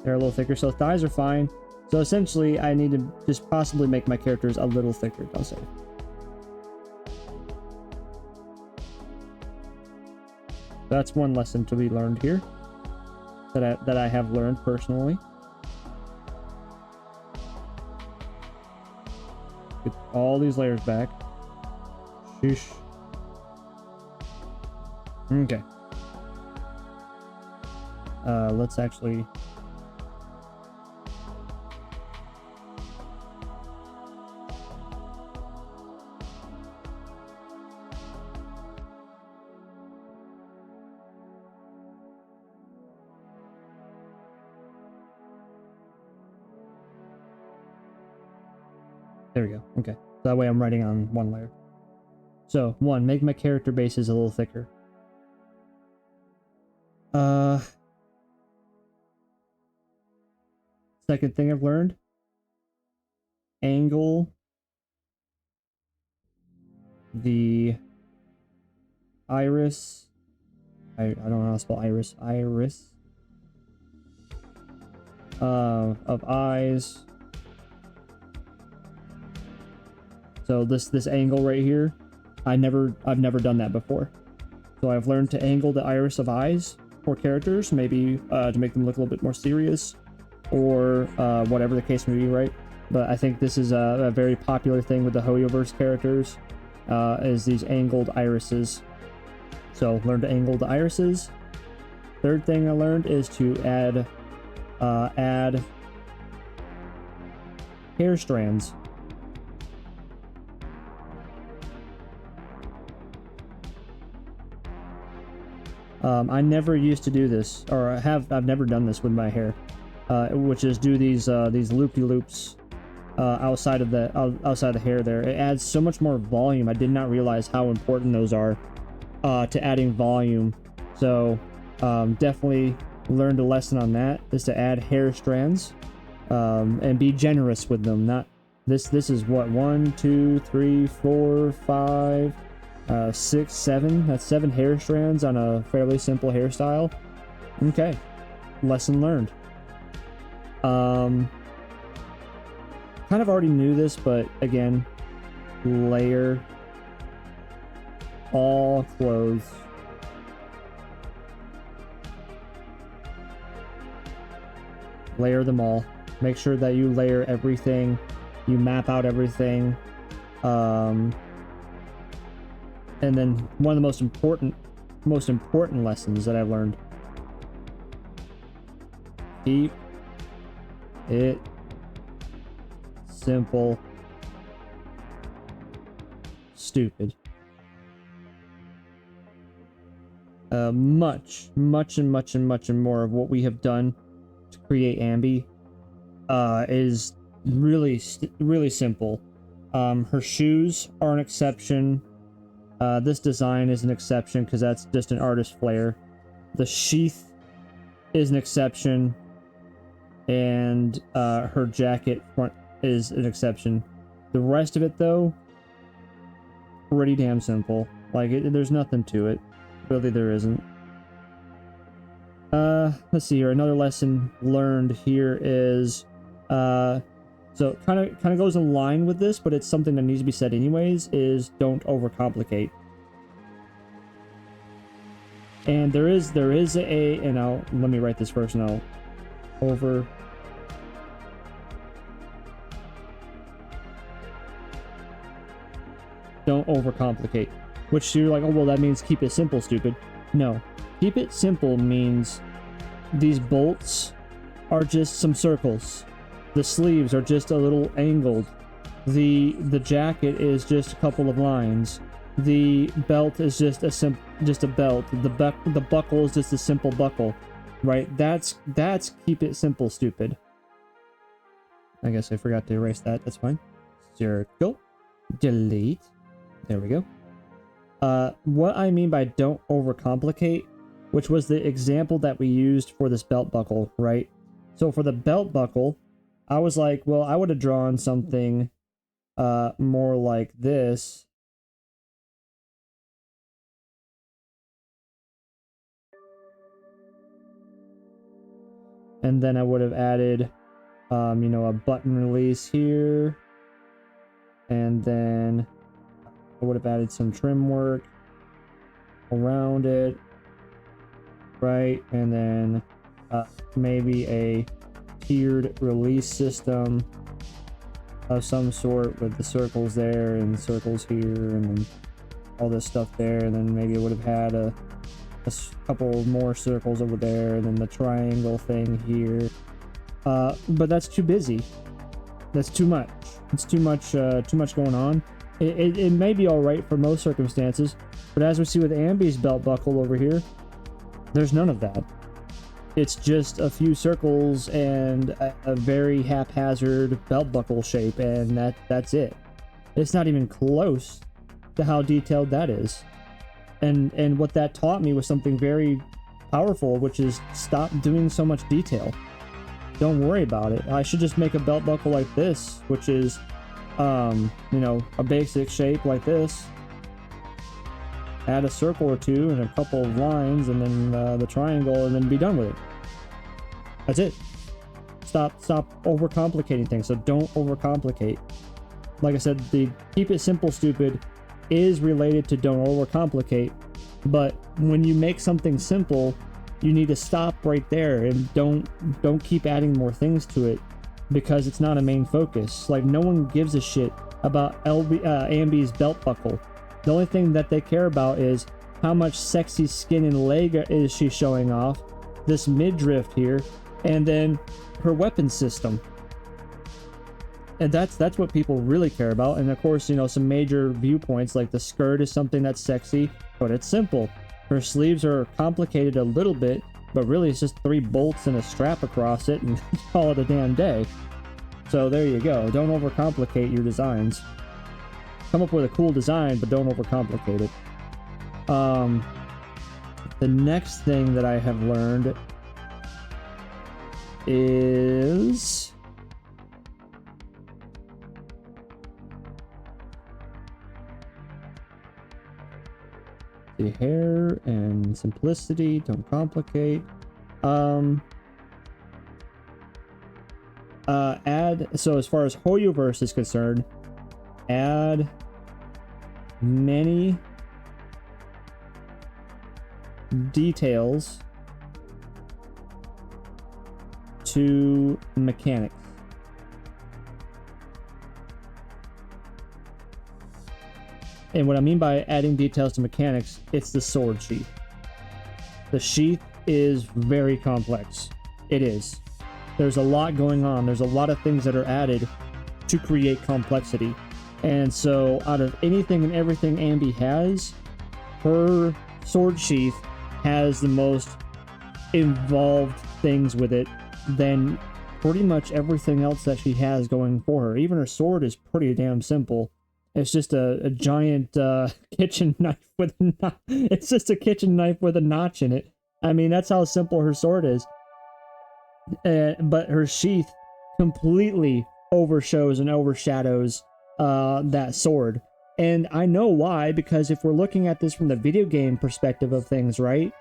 They're a little thicker, so thighs are fine. So essentially, I need to just possibly make my characters a little thicker, I'll say. That's one lesson to be learned here, that I have learned personally. Get all these layers back. Sheesh. Okay. Let's actually... There we go. Okay. So that way I'm writing on one layer. So, 1, make my character bases a little thicker. Second thing I've learned, angle the iris. I don't know how to spell iris. Of eyes. So this angle right here, I've never done that before. So I've learned to angle the iris of eyes for characters, maybe to make them look a little bit more serious, or whatever the case may be, right? But I think this is a very popular thing with the Hoyoverse characters, is these angled irises. So learn to angle the irises. Third thing I learned is to add hair strands. I never used to do this, or I've never done this with my hair, which is do these loopy-loops outside of the hair there. It adds so much more volume. I did not realize how important those are to adding volume. So definitely learned a lesson on that, is to add hair strands and be generous with them. Not this is what, 1, 2, 3, 4, 5, 6, 7. That's 7 hair strands on a fairly simple hairstyle. Okay, lesson learned. Kind of already knew this, but again, layer all clothes. Layer them all. Make sure that you layer everything. You map out everything. And then one of the most important lessons that I've learned: keep it simple, stupid. Much more of what we have done to create Ambi is really simple. Her shoes are an exception. This design is an exception because that's just an artist flair. The sheath is an exception, and her jacket front is an exception. The rest of it, though, pretty damn simple. Like, there's nothing to it. Really, there isn't. Let's see here. Another lesson learned here is, so kind of goes in line with this, but it's something that needs to be said anyways, is don't overcomplicate. And there is a, and let me write this first now. Don't overcomplicate. Which you're like, oh, well, that means keep it simple, stupid. No. Keep it simple means these bolts are just some circles. The sleeves are just a little angled. The jacket is just a couple of lines. The belt is just a belt. The buckle is just a simple buckle. Right? That's keep it simple, stupid. I guess I forgot to erase that. That's fine. Circle. Delete. There we go. What I mean by don't overcomplicate, which was the example that we used for this belt buckle, right? So for the belt buckle, I was like, well, I would have drawn something more like this. And then I would have added, a button release here. And then I would have added some trim work around it, right? And then maybe a tiered release system of some sort with the circles there and circles here and then all this stuff there. And then maybe it would have had a couple more circles over there and then the triangle thing here. But that's too busy. That's too much. It's too much going on. It may be alright for most circumstances, but as we see with Ambi's belt buckle over here, there's none of that. It's just a few circles and a very haphazard belt buckle shape, and that's it. It's not even close to how detailed that is. And what that taught me was something very powerful, which is stop doing so much detail. Don't worry about it. I should just make a belt buckle like this, which is a basic shape like this. Add a circle or two and a couple of lines and then the triangle and then be done with it. That's it. Stop overcomplicating things. So don't overcomplicate. Like I said, the keep it simple, stupid is related to don't overcomplicate. But when you make something simple, you need to stop right there and don't keep adding more things to it, because it's not a main focus. Like, no one gives a shit about Ambi's belt buckle. The only thing that they care about is how much sexy skin and leg is she showing off, this midriff here, and then her weapon system. And that's what people really care about. And of course, some major viewpoints, like the skirt is something that's sexy, but it's simple. Her sleeves are complicated a little bit, but really it's just 3 bolts and a strap across it and call it a damn day. So there you go. Don't overcomplicate your designs. Come up with a cool design, but don't overcomplicate it. The next thing that I have learned is the hair and simplicity. Don't complicate. So as far as Hoyoverse is concerned, add many details to mechanics. And what I mean by adding details to mechanics, it's the sword sheath. The sheath is very complex. It is. There's a lot going on. There's a lot of things that are added to create complexity. And so out of anything and everything Ambi has, her sword sheath has the most involved things with it than pretty much everything else that she has going for her. Even her sword is pretty damn simple. It's just a giant kitchen knife with a it's just a kitchen knife with a notch in it. I mean, that's how simple her sword is. But her sheath completely overshows and overshadows that sword. And I know why, because if we're looking at this from the video game perspective of things, right?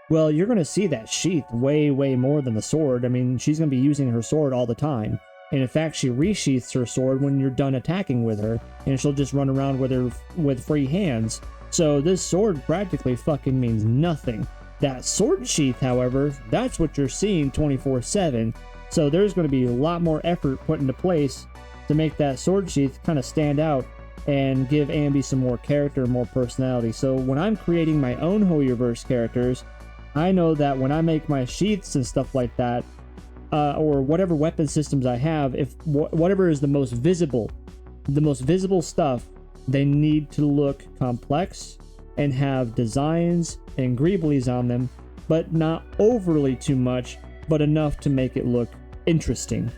Well, you're going to see that sheath way, way more than the sword. I mean, she's going to be using her sword all the time. And in fact, she resheaths her sword when you're done attacking with her, and she'll just run around with her with free hands. So this sword practically fucking means nothing. That sword sheath, however, that's what you're seeing 24/7. So there's going to be a lot more effort put into place to make that sword sheath kind of stand out and give Ambi some more character, more personality. So when I'm creating my own Hoyoverse characters, I know that when I make my sheaths and stuff like that, or whatever weapon systems I have, if whatever is the most visible stuff, they need to look complex and have designs and greeblies on them, but not overly too much, but enough to make it look interesting.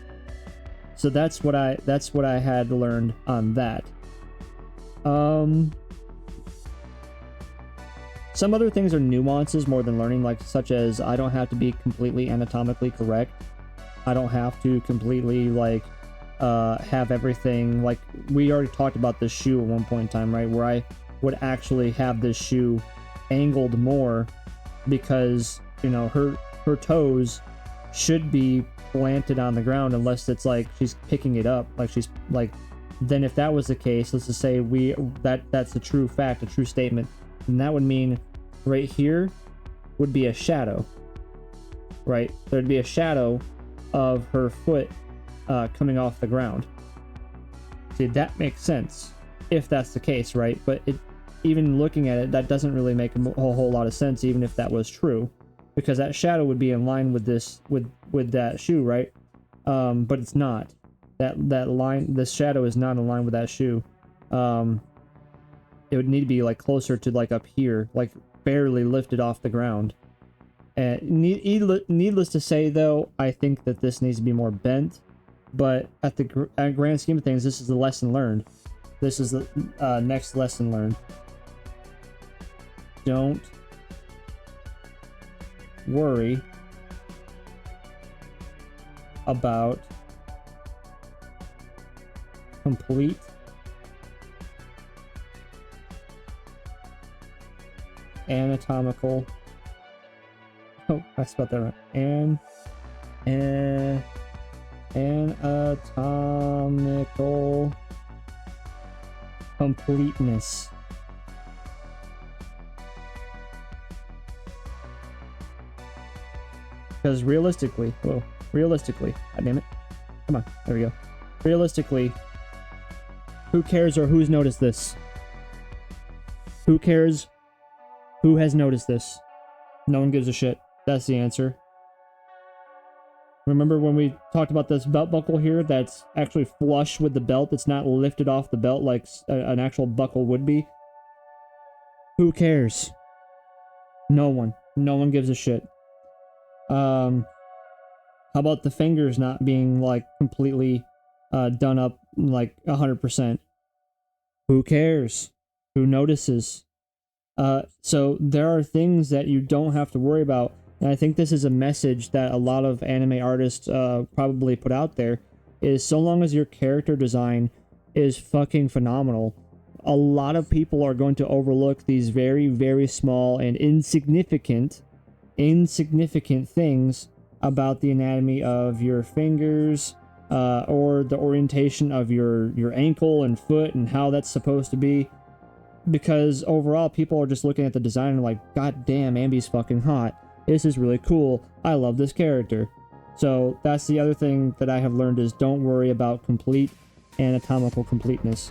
So that's what I had learned on that. Some other things are nuances more than learning, like such as I don't have to be completely anatomically correct. I don't have to completely like have everything, like we already talked about this shoe at one point in time, right? Where I would actually have this shoe angled more because, you know, her toes should be planted on the ground unless it's like she's picking it up, like she's like, then if that was the case, let's just say that's a true fact, a true statement, and that would mean right here would be a shadow, right? There'd be a shadow of her foot coming off the ground. See, that makes sense if that's the case, right? But even looking at it, that doesn't really make a whole lot of sense, even if that was true, because that shadow would be in line with with that shoe, right? But it's not. That line, this shadow is not in line with that shoe. It would need to be like closer to like up here, like barely lifted off the ground. And needless to say, though, I think that this needs to be more bent. But at the grand scheme of things, this is the lesson learned. This is the next lesson learned. Don't worry about complete anatomical. Oh, I spelled that right. Anatomical completeness. Because realistically, God damn it. Come on, there we go. Realistically, who cares or who's noticed this? Who cares? Who has noticed this? No one gives a shit. That's the answer. Remember when we talked about this belt buckle here that's actually flush with the belt? It's not lifted off the belt like an actual buckle would be. Who cares? No one. No one gives a shit. How about the fingers not being like completely done up like 100%? Who cares? Who notices? So there are things that you don't have to worry about. And I think this is a message that a lot of anime artists probably put out there, is so long as your character design is fucking phenomenal, a lot of people are going to overlook these very, very small and insignificant things about the anatomy of your fingers, or the orientation of your ankle and foot and how that's supposed to be. Because overall, people are just looking at the design and like, God damn, Ambi's fucking hot. This is really cool. I love this character. So that's the other thing that I have learned, is don't worry about complete anatomical completeness.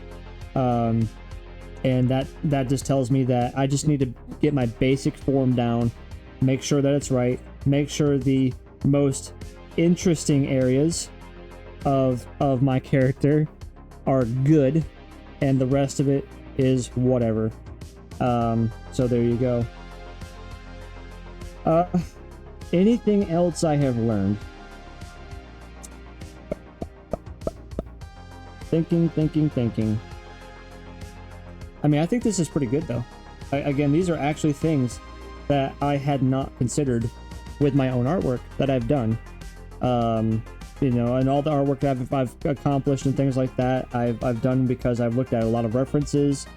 And that just tells me that I just need to get my basic form down, make sure that it's right, make sure the most interesting areas of my character are good, and the rest of it is whatever. So there you go. Anything else I have learned? Thinking. I mean, I think this is pretty good, though. Again, these are actually things that I had not considered with my own artwork that I've done. And all the artwork that I've accomplished and things like that, I've done because I've looked at a lot of references.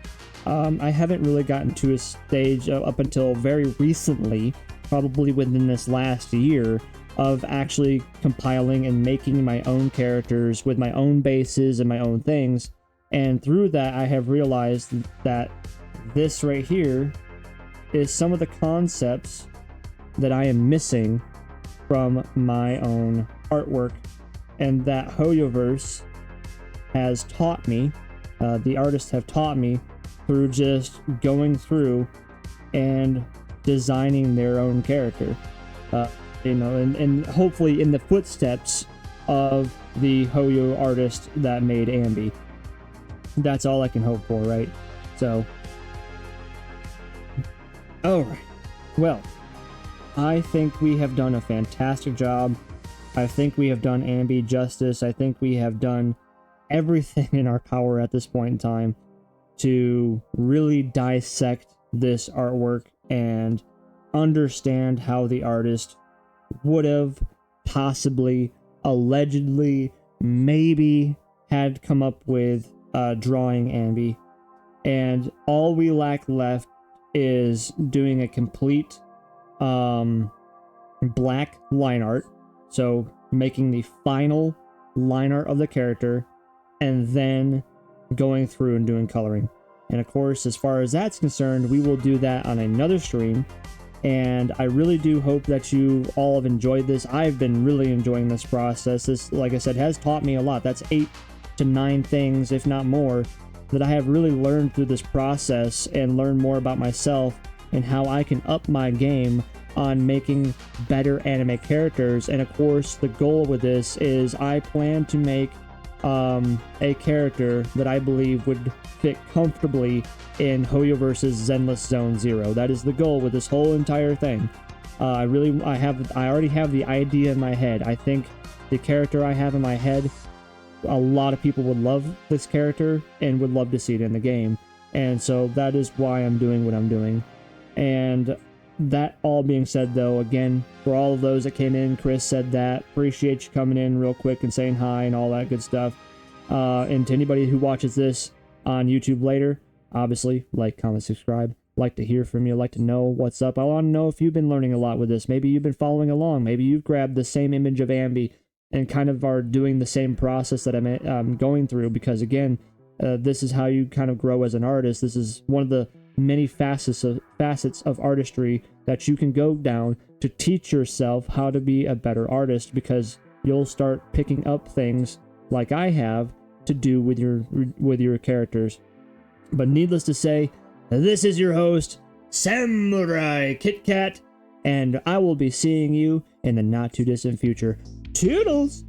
I haven't really gotten to a stage up until very recently, probably within this last year, of actually compiling and making my own characters with my own bases and my own things. And through that, I have realized that this right here is some of the concepts that I am missing from my own artwork, and that Hoyoverse has taught me, the artists have taught me through just going through and designing their own character. And hopefully in the footsteps of the Hoyo artist that made Ambi. That's all I can hope for, right? So, alright. Well, I think we have done a fantastic job. I think we have done Ambi justice. I think we have done everything in our power at this point in time to really dissect this artwork and understand how the artist would have possibly, allegedly, maybe had come up with drawing Ambi. And all we lack left is doing a complete black line art. So making the final line art of the character and then going through and doing coloring. And of course, as far as that's concerned, we will do that on another stream. And I really do hope that you all have enjoyed this. I've been really enjoying this process. This, like I said, has taught me a lot. That's 8 to 9 things, if not more, that I have really learned through this process and learned more about myself and how I can up my game on making better anime characters. And of course, the goal with this is I plan to make a character that I believe would fit comfortably in Hoyoverse's Zenless Zone Zero. That is the goal with this whole entire thing. I already have the idea in my head. I think the character I have in my head, a lot of people would love this character and would love to see it in the game. And so that is why I'm doing what I'm doing. And that all being said, though, again, for all of those that came in, Chris said that. Appreciate you coming in real quick and saying hi and all that good stuff. And to anybody who watches this on YouTube later, obviously, like, comment, subscribe. Like to hear from you. Like to know what's up. I want to know if you've been learning a lot with this. Maybe you've been following along. Maybe you've grabbed the same image of Ambi and kind of are doing the same process that I'm going through. Because, again, this is how you kind of grow as an artist. This is one of the many facets of artistry that you can go down to teach yourself how to be a better artist, because you'll start picking up things like I have to do with your characters. But needless to say, this is your host, Samurai Kit Kat, and I will be seeing you in the not too distant future. Toodles!